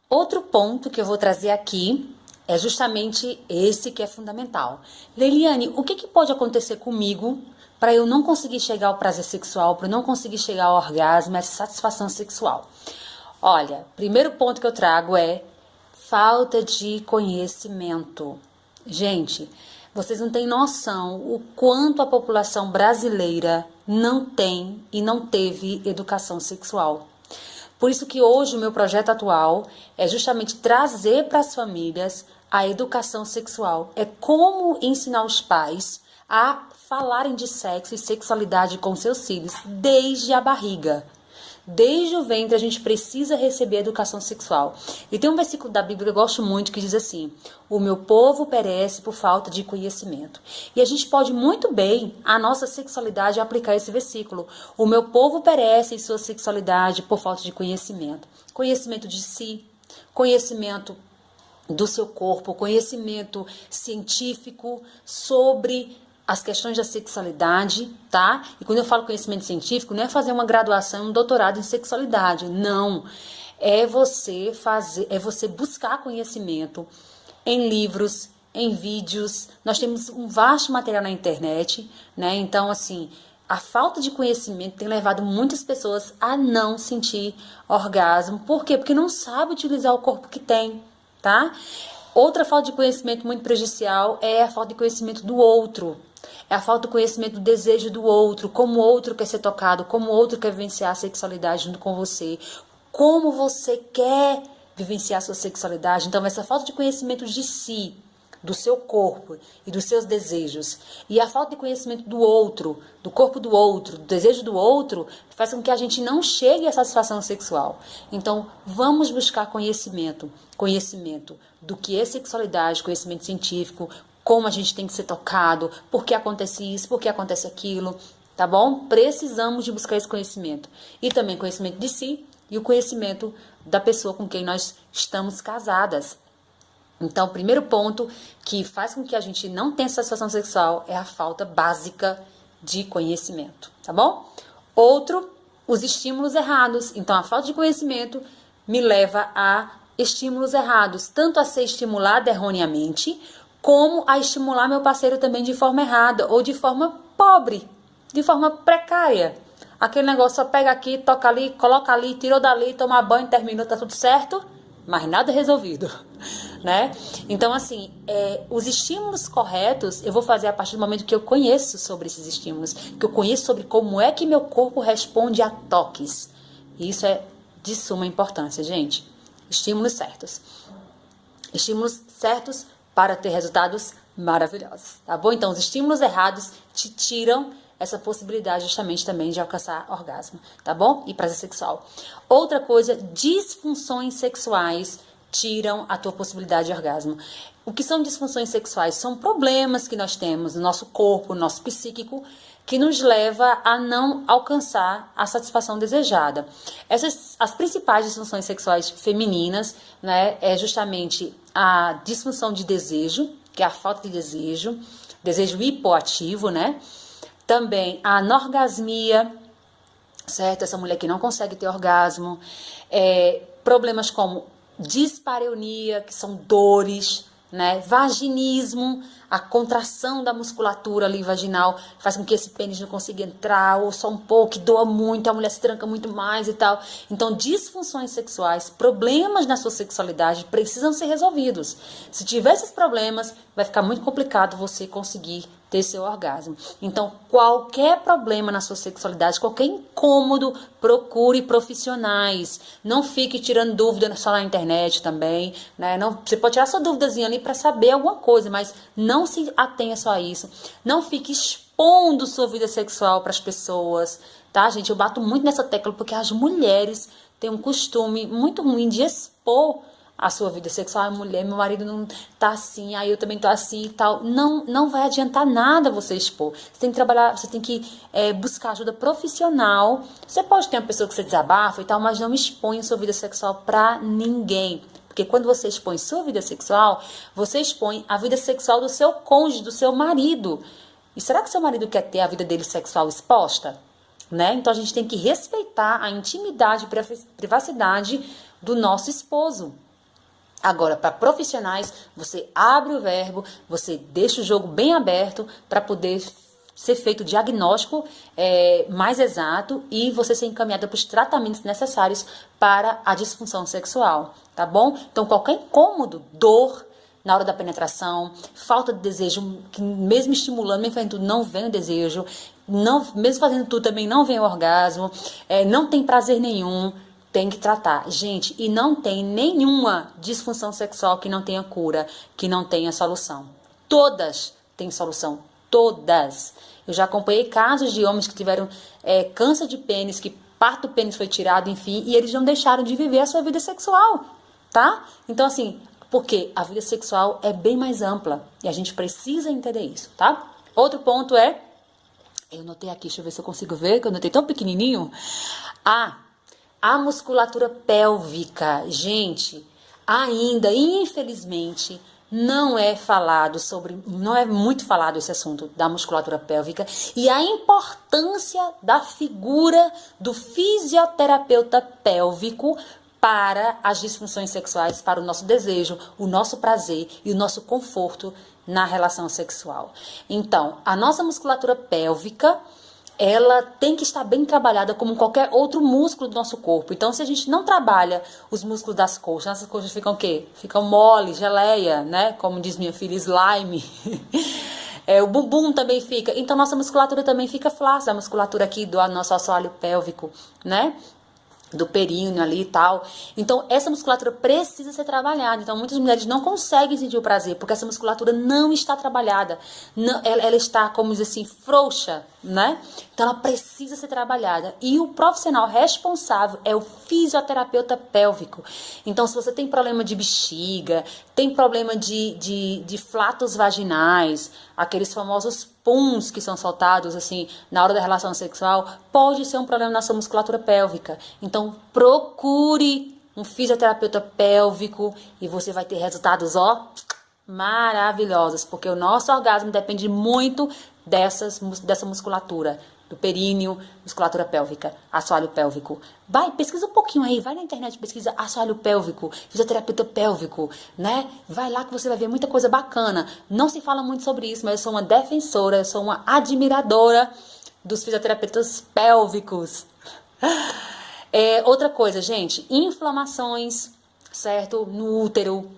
outro ponto que eu vou trazer aqui. É justamente esse que é fundamental. Leiliane, o que pode acontecer comigo para eu não conseguir chegar ao prazer sexual, para eu não conseguir chegar ao orgasmo, essa satisfação sexual? Olha, primeiro ponto que eu trago é falta de conhecimento. Gente, vocês não têm noção o quanto a população brasileira não tem e não teve educação sexual. Por isso que hoje o meu projeto atual é justamente trazer para as famílias a educação sexual. É como ensinar os pais a falarem de sexo e sexualidade com seus filhos desde a barriga. Desde o ventre a gente precisa receber educação sexual. E tem um versículo da Bíblia que eu gosto muito que diz assim: o meu povo perece por falta de conhecimento. E a gente pode muito bem a nossa sexualidade aplicar esse versículo. O meu povo perece em sua sexualidade por falta de conhecimento. Conhecimento de si, conhecimento do seu corpo, conhecimento científico sobre as questões da sexualidade, tá? E quando eu falo conhecimento científico, não é fazer uma graduação, um doutorado em sexualidade, não. É você buscar conhecimento em livros, em vídeos. Nós temos um vasto material na internet, né? Então, assim, a falta de conhecimento tem levado muitas pessoas a não sentir orgasmo. Por quê? Porque não sabe utilizar o corpo que tem, tá? Outra falta de conhecimento muito prejudicial é a falta de conhecimento do outro. É a falta de conhecimento do desejo do outro, como o outro quer ser tocado, como o outro quer vivenciar a sexualidade junto com você, como você quer vivenciar a sua sexualidade. Então, essa falta de conhecimento de si, do seu corpo e dos seus desejos, e a falta de conhecimento do outro, do corpo do outro, do desejo do outro, faz com que a gente não chegue à satisfação sexual. Então, vamos buscar conhecimento do que é sexualidade, conhecimento científico, como a gente tem que ser tocado, por que acontece isso, por que acontece aquilo, tá bom? Precisamos de buscar esse conhecimento. E também conhecimento de si e o conhecimento da pessoa com quem nós estamos casadas. Então, o primeiro ponto que faz com que a gente não tenha satisfação sexual é a falta básica de conhecimento, tá bom? Outro, os estímulos errados. Então, a falta de conhecimento me leva a estímulos errados, tanto a ser estimulada erroneamente, como a estimular meu parceiro também de forma errada ou de forma pobre, de forma precária. Aquele negócio só pega aqui, toca ali, coloca ali, tirou dali, toma banho, terminou, tá tudo certo, mas nada resolvido, né? Então, assim, os estímulos corretos eu vou fazer a partir do momento que eu conheço sobre esses estímulos, que eu conheço sobre como é que meu corpo responde a toques. E isso é de suma importância, gente. Estímulos certos. Estímulos certos para ter resultados maravilhosos, tá bom? Então, os estímulos errados te tiram essa possibilidade justamente também de alcançar orgasmo, tá bom? E prazer sexual. Outra coisa, disfunções sexuais tiram a tua possibilidade de orgasmo. O que são disfunções sexuais? São problemas que nós temos no nosso corpo, no nosso psíquico, que nos leva a não alcançar a satisfação desejada. As principais disfunções sexuais femininas, né, é justamente a disfunção de desejo, que é a falta de desejo, desejo hipoativo, né? Também a anorgasmia, certo? Essa mulher que não consegue ter orgasmo. Problemas como dispareunia, que são dores, né? Vaginismo, a contração da musculatura ali vaginal faz com que esse pênis não consiga entrar, ou só um pouco, que doa muito, a mulher se tranca muito mais e tal. Então, disfunções sexuais, problemas na sua sexualidade precisam ser resolvidos. Se tiver esses problemas, vai ficar muito complicado você conseguir ter seu orgasmo. Então, qualquer problema na sua sexualidade, qualquer incômodo, procure profissionais. Não fique tirando dúvida só na internet também, né? Não, você pode tirar sua dúvidazinha ali para saber alguma coisa, mas não se atenha só a isso. Não fique expondo sua vida sexual para as pessoas, tá, gente? Eu bato muito nessa tecla porque as mulheres têm um costume muito ruim de expor a sua vida sexual. A mulher, meu marido não tá assim, aí eu também tô assim e tal. Não vai adiantar nada você expor. Você tem que trabalhar, você tem que buscar ajuda profissional. Você pode ter uma pessoa que você desabafa e tal, mas não expõe a sua vida sexual pra ninguém. Porque quando você expõe sua vida sexual, você expõe a vida sexual do seu cônjuge, do seu marido. E será que seu marido quer ter a vida dele sexual exposta? Né? Então a gente tem que respeitar a intimidade e privacidade do nosso esposo. Agora, para profissionais, você abre o verbo, você deixa o jogo bem aberto para poder ser feito o diagnóstico mais exato e você ser encaminhada para os tratamentos necessários para a disfunção sexual, tá bom? Então, qualquer incômodo, dor na hora da penetração, falta de desejo, que mesmo estimulando, mesmo fazendo tudo, não vem o desejo, mesmo fazendo tudo também não vem o orgasmo, não tem prazer nenhum, tem que tratar. Gente, e não tem nenhuma disfunção sexual que não tenha cura, que não tenha solução. Todas têm solução, todas. Eu já acompanhei casos de homens que tiveram câncer de pênis, que parte do pênis foi tirado, enfim, e eles não deixaram de viver a sua vida sexual, tá? Então, assim, porque a vida sexual é bem mais ampla e a gente precisa entender isso, tá? Outro ponto eu notei aqui, deixa eu ver se eu consigo ver, que eu notei tão pequenininho. A musculatura pélvica, gente, ainda, infelizmente, não é muito falado esse assunto da musculatura pélvica e a importância da figura do fisioterapeuta pélvico para as disfunções sexuais, para o nosso desejo, o nosso prazer e o nosso conforto na relação sexual. Então, a nossa musculatura pélvica, ela tem que estar bem trabalhada como qualquer outro músculo do nosso corpo. Então, se a gente não trabalha os músculos das coxas, nossas coxas ficam o quê? Ficam mole, geleia, né? Como diz minha filha, slime. O bumbum também fica. Então, nossa musculatura também fica flácida. A musculatura aqui do nosso assoalho pélvico, né? Do períneo ali e tal. Então, essa musculatura precisa ser trabalhada. Então, muitas mulheres não conseguem sentir o prazer, porque essa musculatura não está trabalhada. Ela está, como diz assim, frouxa, né? Então, ela precisa ser trabalhada. E o profissional responsável é o fisioterapeuta pélvico. Então, se você tem problema de bexiga, tem problema de flatos vaginais, aqueles famosos puns que são soltados assim na hora da relação sexual, pode ser um problema na sua musculatura pélvica. Então, procure um fisioterapeuta pélvico e você vai ter resultados, maravilhosos, porque o nosso orgasmo depende muito dessa musculatura, do períneo, musculatura pélvica, assoalho pélvico. Vai, pesquisa um pouquinho aí, vai na internet, pesquisa assoalho pélvico, fisioterapeuta pélvico, né? Vai lá que você vai ver muita coisa bacana. Não se fala muito sobre isso, mas eu sou uma defensora, eu sou uma admiradora dos fisioterapeutas pélvicos. Outra coisa, gente, inflamações, certo? No útero,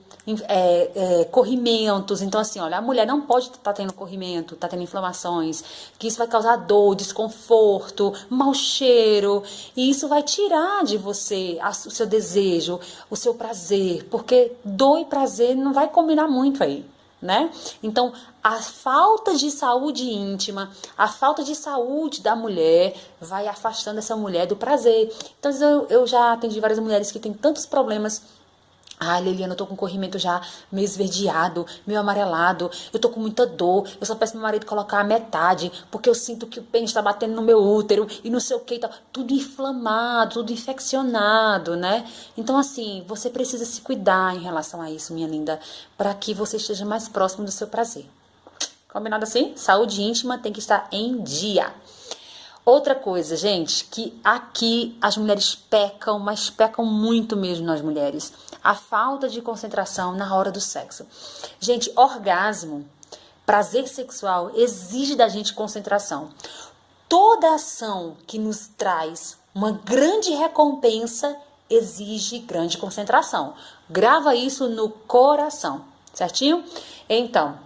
corrimentos. Então, assim, olha, a mulher não pode estar tendo corrimento, tá tendo inflamações, que isso vai causar dor, desconforto, mau cheiro, e isso vai tirar de você o seu desejo, o seu prazer, porque dor e prazer não vai combinar muito aí, né? Então, a falta de saúde íntima, a falta de saúde da mulher vai afastando essa mulher do prazer. Então, eu já atendi várias mulheres que têm tantos problemas. Liliana, eu tô com corrimento já meio esverdeado, meio amarelado, eu tô com muita dor, eu só peço pro meu marido colocar a metade, porque eu sinto que o pênis tá batendo no meu útero e não sei o que e tal. Tudo inflamado, tudo infeccionado, né? Então, assim, você precisa se cuidar em relação a isso, minha linda, para que você esteja mais próximo do seu prazer. Combinado assim? Saúde íntima tem que estar em dia. Outra coisa, gente, que aqui as mulheres pecam, mas pecam muito mesmo nós mulheres. A falta de concentração na hora do sexo. Gente, orgasmo, prazer sexual exige da gente concentração. Toda ação que nos traz uma grande recompensa exige grande concentração. Grava isso no coração, certinho? Então,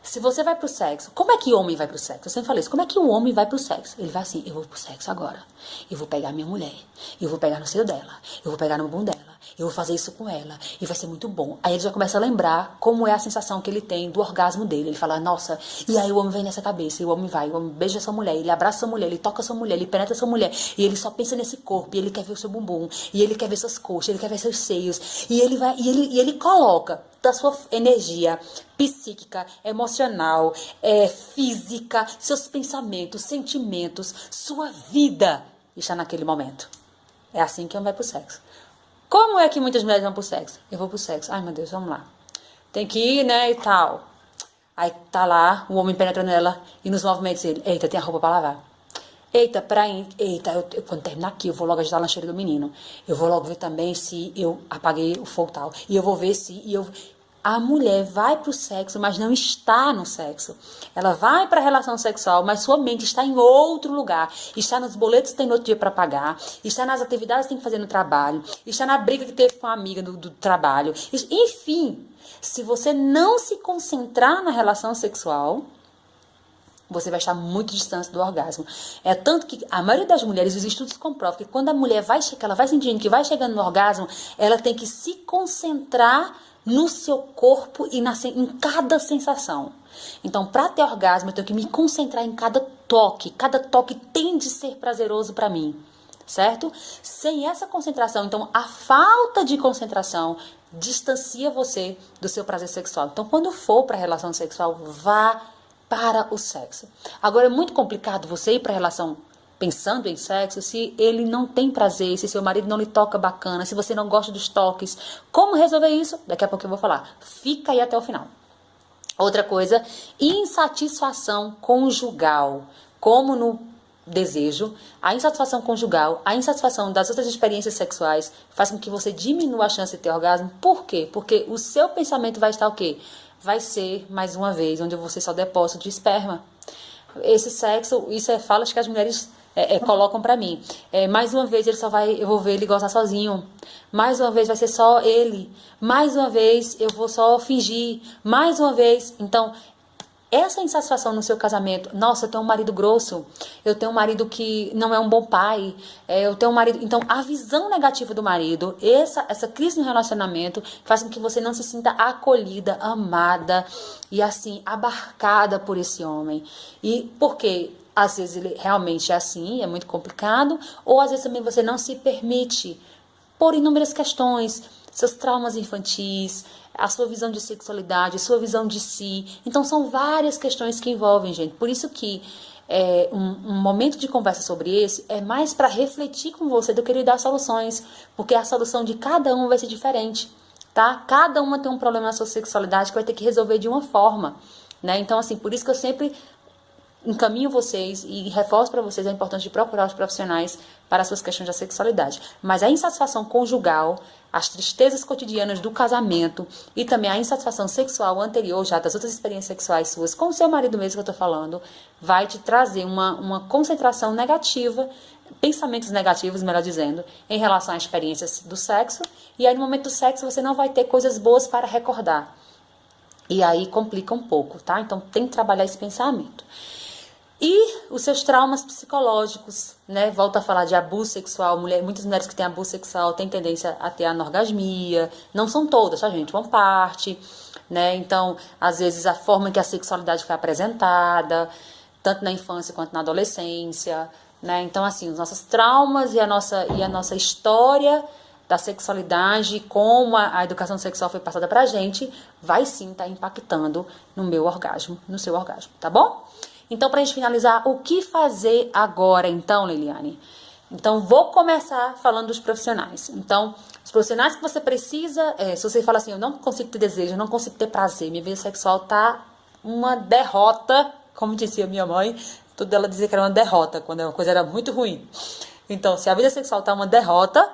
se você vai pro sexo, como é que o homem vai pro sexo? Eu sempre falei isso, como é que o homem vai pro sexo? Ele vai assim, eu vou pro sexo agora, eu vou pegar minha mulher, eu vou pegar no seio dela, eu vou pegar no bumbum dela, Eu vou fazer isso com ela e vai ser muito bom. Aí ele já começa a lembrar como é a sensação que ele tem do orgasmo dele. Ele fala, nossa, e aí o homem vem nessa cabeça, e o homem vai, o homem beija essa mulher, ele abraça essa mulher, ele toca essa mulher, ele penetra essa mulher, e ele só pensa nesse corpo, e ele quer ver o seu bumbum, e ele quer ver suas coxas, ele quer ver seus seios, e ele vai, e ele coloca da sua energia psíquica, emocional, física, seus pensamentos, sentimentos, sua vida está naquele momento. É assim que eu vai pro sexo. Como é que muitas mulheres vão pro sexo? Eu vou pro sexo. Ai, meu Deus, vamos lá. Tem que ir, né, e tal. Aí tá lá, o homem penetra nela e nos movimentos ele, eita, tem a roupa pra lavar. Eita, peraí, eita, quando terminar aqui, eu vou logo ajudar a lancheira do menino. Eu vou logo ver também se eu apaguei o fogo tal. E eu vou ver se... A mulher vai pro sexo, mas não está no sexo. Ela vai para a relação sexual, mas sua mente está em outro lugar. Está nos boletos que tem no outro dia para pagar. Está nas atividades que tem que fazer no trabalho. Está na briga que teve com a amiga do trabalho. Enfim, se você não se concentrar na relação sexual, você vai estar muito distante do orgasmo. É tanto que a maioria das mulheres, os estudos comprovam que quando a mulher vai chegar, ela vai sentindo que vai chegando no orgasmo, ela tem que se concentrar no seu corpo e em cada sensação. Então, para ter orgasmo, eu tenho que me concentrar em cada toque. Cada toque tem de ser prazeroso para mim, certo? Sem essa concentração, então, a falta de concentração distancia você do seu prazer sexual. Então, quando for para a relação sexual, vá para o sexo. Agora, é muito complicado você ir para a relação pensando em sexo, se ele não tem prazer, se seu marido não lhe toca bacana, se você não gosta dos toques. Como resolver isso? Daqui a pouco eu vou falar. Fica aí até o final. Outra coisa, insatisfação conjugal. Como no desejo, a insatisfação conjugal, a insatisfação das outras experiências sexuais faz com que você diminua a chance de ter orgasmo. Por quê? Porque o seu pensamento vai estar o quê? Vai ser, mais uma vez, onde você só depósito de esperma. Esse sexo, isso é falas que as mulheres colocam pra mim. Mais uma vez eu vou ver ele gozar sozinho. Mais uma vez vai ser só ele. Mais uma vez eu vou só fingir. Mais uma vez. Então, essa insatisfação no seu casamento, nossa, eu tenho um marido grosso, eu tenho um marido que não é um bom pai, eu tenho um marido... Então, a visão negativa do marido, essa crise no relacionamento, faz com que você não se sinta acolhida, amada e, assim, abarcada por esse homem. E por quê? Às vezes ele realmente é assim, é muito complicado, ou às vezes também você não se permite, por inúmeras questões, seus traumas infantis, a sua visão de sexualidade, a sua visão de si. Então, são várias questões que envolvem, gente. Por isso que um momento de conversa sobre esse é mais para refletir com você do que lhe dar soluções, porque a solução de cada um vai ser diferente, tá? Cada uma tem um problema na sua sexualidade que vai ter que resolver de uma forma, né? Então, assim, por isso que eu sempre encaminho vocês e reforço para vocês a importância de procurar os profissionais para as suas questões da sexualidade. Mas a insatisfação conjugal, as tristezas cotidianas do casamento e também a insatisfação sexual anterior, já das outras experiências sexuais suas, com o seu marido mesmo que eu estou falando, vai te trazer uma concentração negativa, pensamentos negativos, melhor dizendo, em relação às experiências do sexo. E aí no momento do sexo você não vai ter coisas boas para recordar. E aí complica um pouco, tá? Então tem que trabalhar esse pensamento. E os seus traumas psicológicos, né? Volto a falar de abuso sexual. Muitas mulheres que têm abuso sexual têm tendência a ter anorgasmia. Não são todas, tá, gente? Uma parte, né? Então, às vezes, a forma que a sexualidade foi apresentada, tanto na infância quanto na adolescência, né? Então, assim, os nossos traumas e a nossa história da sexualidade, como a educação sexual foi passada pra gente, vai sim estar impactando no meu orgasmo, no seu orgasmo, tá bom? Então, para a gente finalizar, o que fazer agora, então, Liliane? Então, vou começar falando dos profissionais. Então, os profissionais que você precisa, se você fala assim, eu não consigo ter desejo, eu não consigo ter prazer, minha vida sexual tá uma derrota, como dizia minha mãe, tudo ela dizia que era uma derrota, quando a coisa era muito ruim. Então, se a vida sexual tá uma derrota,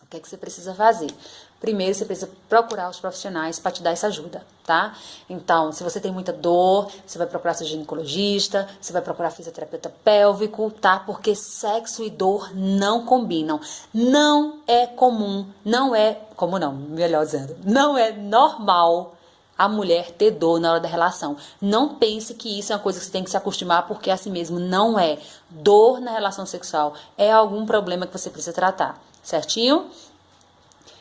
o que é que você precisa fazer? Primeiro, você precisa procurar os profissionais para te dar essa ajuda, tá? Então, se você tem muita dor, você vai procurar seu ginecologista, você vai procurar fisioterapeuta pélvico, tá? Porque sexo e dor não combinam. Não é comum, melhor dizendo, não é normal a mulher ter dor na hora da relação. Não pense que isso é uma coisa que você tem que se acostumar, porque é assim mesmo não é. Dor na relação sexual é algum problema que você precisa tratar, certinho?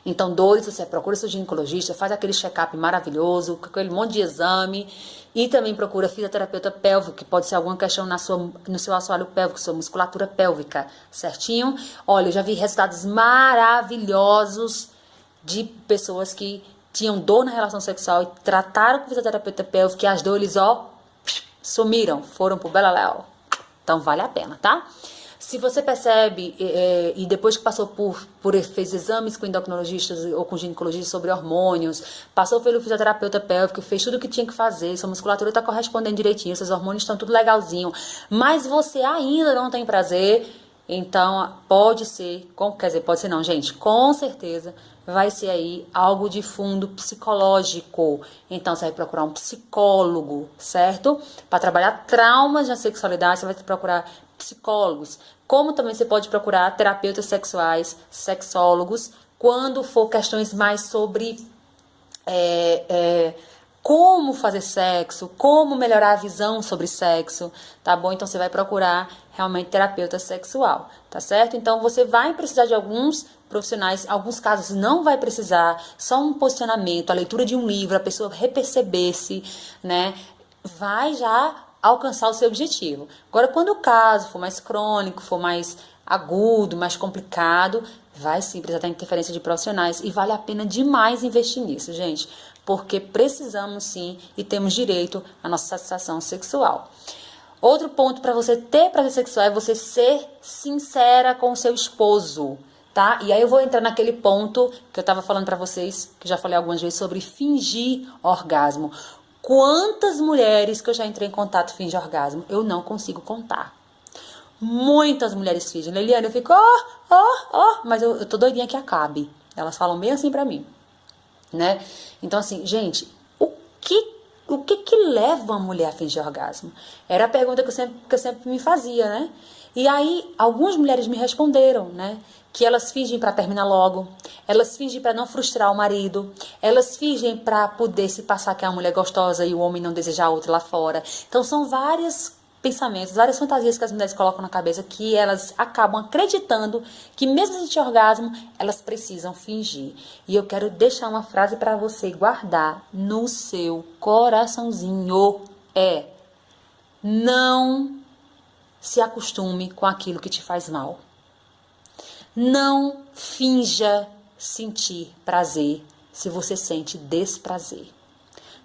Então, você procura seu ginecologista, faz aquele check-up maravilhoso, com aquele monte de exame, e também procura fisioterapeuta pélvico, que pode ser alguma questão no seu assoalho pélvico, sua musculatura pélvica, certinho? Olha, eu já vi resultados maravilhosos de pessoas que tinham dor na relação sexual e trataram com fisioterapeuta pélvico, e as dores, sumiram, foram pro beleléu. Então, vale a pena, tá? Se você percebe, e depois que passou fez exames com endocrinologistas ou com ginecologistas sobre hormônios, passou pelo fisioterapeuta pélvico, fez tudo o que tinha que fazer, sua musculatura está correspondendo direitinho, seus hormônios estão tudo legalzinho, mas você ainda não tem prazer, então pode ser, pode ser não, gente, com certeza vai ser aí algo de fundo psicológico. Então você vai procurar um psicólogo, certo? Para trabalhar traumas na sexualidade, você vai procurar psicólogos, como também você pode procurar terapeutas sexuais, sexólogos, quando for questões mais sobre como fazer sexo, como melhorar a visão sobre sexo, tá bom? Então você vai procurar realmente terapeuta sexual, tá certo? Então você vai precisar de alguns profissionais, alguns casos não vai precisar, só um posicionamento, a leitura de um livro, a pessoa reperceber-se, né? Vai já alcançar o seu objetivo. Agora, quando o caso for mais crônico, for mais agudo, mais complicado, vai sim precisar da interferência de profissionais e vale a pena demais investir nisso, gente, porque precisamos sim e temos direito à nossa satisfação sexual. Outro ponto para você ter prazer sexual é você ser sincera com o seu esposo, tá? E aí eu vou entrar naquele ponto que eu estava falando para vocês, que já falei algumas vezes, sobre fingir orgasmo. Quantas mulheres que eu já entrei em contato fingem orgasmo? Eu não consigo contar. Muitas mulheres fingem. Leliane, eu fico, mas eu tô doidinha que acabe. Elas falam bem assim pra mim, né? Então, assim, gente, o que leva uma mulher a fingir orgasmo? Era a pergunta que eu sempre me fazia, né? E aí, algumas mulheres me responderam, né? Que elas fingem para terminar logo, elas fingem para não frustrar o marido, elas fingem para poder se passar que é uma mulher gostosa e o homem não desejar outra lá fora. Então são vários pensamentos, várias fantasias que as mulheres colocam na cabeça que elas acabam acreditando que mesmo sem ter orgasmo, elas precisam fingir. E eu quero deixar uma frase para você guardar no seu coraçãozinho. Não se acostume com aquilo que te faz mal. Não finja sentir prazer se você sente desprazer.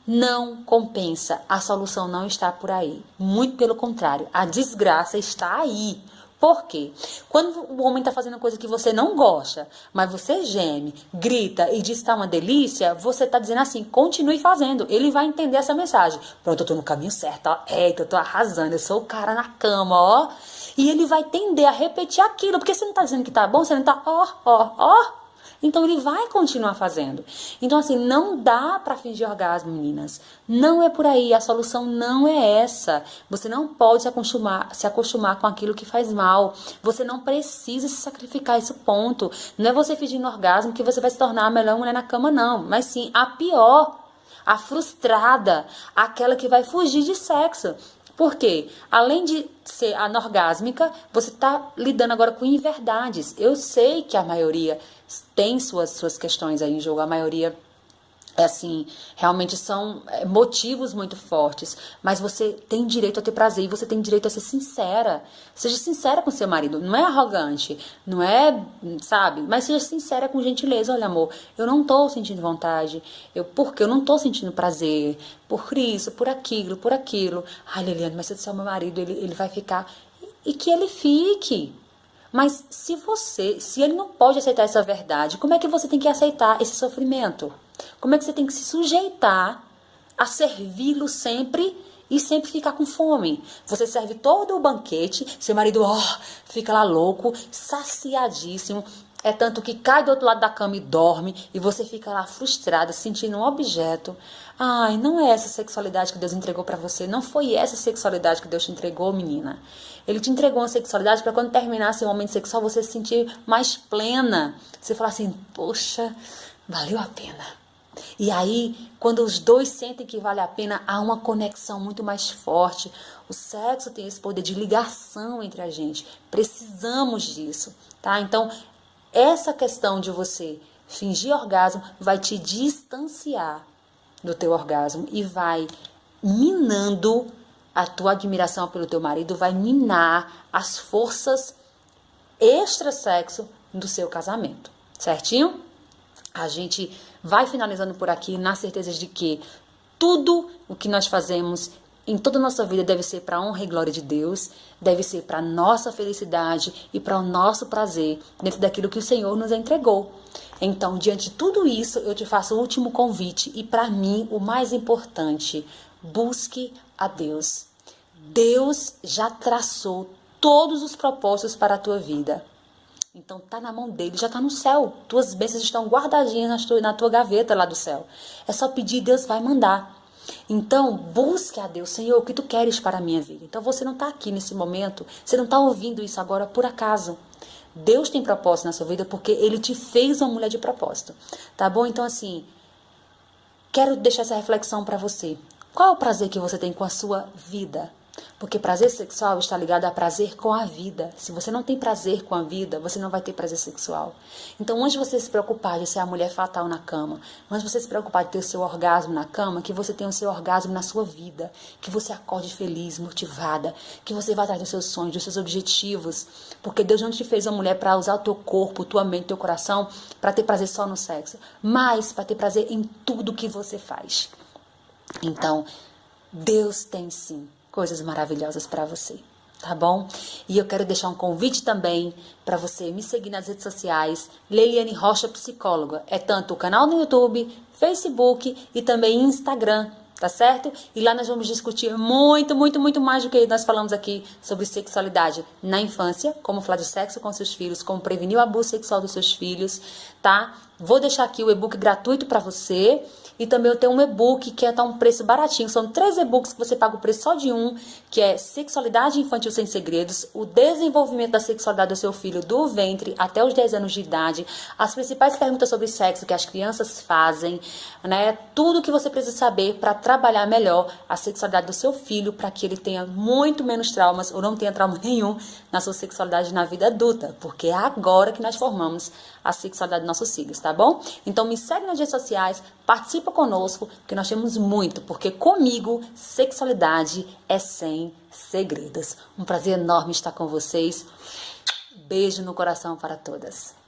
Não compensa, a solução não está por aí. Muito pelo contrário, a desgraça está aí. Por quê? Quando o homem está fazendo coisa que você não gosta, mas você geme, grita e diz que está uma delícia, você está dizendo assim, continue fazendo. Ele vai entender essa mensagem. Pronto, eu estou no caminho certo, ó. Eita, eu estou arrasando, eu sou o cara na cama, ó. E ele vai tender a repetir aquilo, porque você não está dizendo que tá bom, você não está ó. Então ele vai continuar fazendo. Então assim, não dá para fingir orgasmo, meninas. Não é por aí, a solução não é essa. Você não pode se acostumar com aquilo que faz mal. Você não precisa se sacrificar a esse ponto. Não é você fingindo orgasmo que você vai se tornar a melhor mulher na cama, não. Mas sim, a pior, a frustrada, aquela que vai fugir de sexo. Por quê? Além de ser anorgásmica, você está lidando agora com inverdades. Eu sei que a maioria tem suas questões aí em jogo, a maioria assim, realmente são motivos muito fortes, mas você tem direito a ter prazer e você tem direito a ser sincera. Seja sincera com seu marido, não é arrogante, não é, sabe? Mas seja sincera com gentileza. Olha, amor, eu não tô sentindo vontade, porque eu não tô sentindo prazer, por isso, por aquilo. Ai, Liliane, mas se eu disser ao meu marido, ele vai ficar... E que ele fique. Mas se ele não pode aceitar essa verdade, como é que você tem que aceitar esse sofrimento? Como é que você tem que se sujeitar a servi-lo sempre e sempre ficar com fome? Você serve todo o banquete, seu marido fica lá louco, saciadíssimo, é tanto que cai do outro lado da cama e dorme, e você fica lá frustrada, sentindo um objeto. Ai, não é essa sexualidade que Deus entregou pra você, não foi essa sexualidade que Deus te entregou, menina. Ele te entregou uma sexualidade para quando terminar seu momento sexual você se sentir mais plena. Você falar assim, poxa, valeu a pena. E aí, quando os dois sentem que vale a pena, há uma conexão muito mais forte. O sexo tem esse poder de ligação entre a gente. Precisamos disso, tá? Então, essa questão de você Fingir orgasmo vai te distanciar do teu orgasmo e vai minando a tua admiração pelo teu marido, vai minar as forças extra-sexo do seu casamento, certinho? A gente vai finalizando por aqui na certeza de que tudo o que nós fazemos em toda a nossa vida deve ser para a honra e glória de Deus, deve ser para a nossa felicidade e para o nosso prazer, dentro daquilo que o Senhor nos entregou. Então, diante de tudo isso, eu te faço o último convite e, para mim, o mais importante: busque a Deus. Deus já traçou todos os propósitos para a tua vida. Então, tá na mão dele, já tá no céu. Tuas bênçãos estão guardadinhas na tua gaveta lá do céu. É só pedir, Deus vai mandar. Então, busque a Deus. Senhor, o que tu queres para a minha vida? Então, você não está aqui nesse momento, você não está ouvindo isso agora por acaso. Deus tem propósito na sua vida porque Ele te fez uma mulher de propósito, tá bom? Então, assim, quero deixar essa reflexão para você. Qual é o prazer que você tem com a sua vida? Porque prazer sexual está ligado a prazer com a vida. Se você não tem prazer com a vida, você não vai ter prazer sexual. Então, antes de você se preocupar de ser a mulher fatal na cama, antes de você se preocupar de ter o seu orgasmo na cama, que você tenha o seu orgasmo na sua vida, que você acorde feliz, motivada, que você vá atrás dos seus sonhos, dos seus objetivos. Porque Deus não te fez uma mulher para usar o teu corpo, tua mente, teu coração, para ter prazer só no sexo, mas para ter prazer em tudo que você faz. Então, Deus tem sim coisas maravilhosas para você, tá bom? E eu quero deixar um convite também para você me seguir nas redes sociais, Leliane Rocha Psicóloga. É tanto o canal no YouTube, Facebook e também Instagram, tá certo? E lá nós vamos discutir muito mais do que nós falamos aqui sobre sexualidade na infância, como falar de sexo com seus filhos, como prevenir o abuso sexual dos seus filhos, tá? Vou deixar aqui o e-book gratuito para você. E também eu tenho um e-book que tá um preço baratinho. São 3 e-books que você paga o preço só de um, que é Sexualidade Infantil Sem Segredos, o desenvolvimento da sexualidade do seu filho do ventre até os 10 anos de idade, as principais perguntas sobre sexo que as crianças fazem, né? Tudo que você precisa saber para trabalhar melhor a sexualidade do seu filho, para que ele tenha muito menos traumas ou não tenha trauma nenhum na sua sexualidade na vida adulta, porque é agora que nós formamos a sexualidade dos nossos filhos, tá bom? Então me segue nas redes sociais, participa conosco, porque nós temos muito, porque comigo sexualidade é sem segredos. Um prazer enorme estar com vocês. Beijo no coração para todas.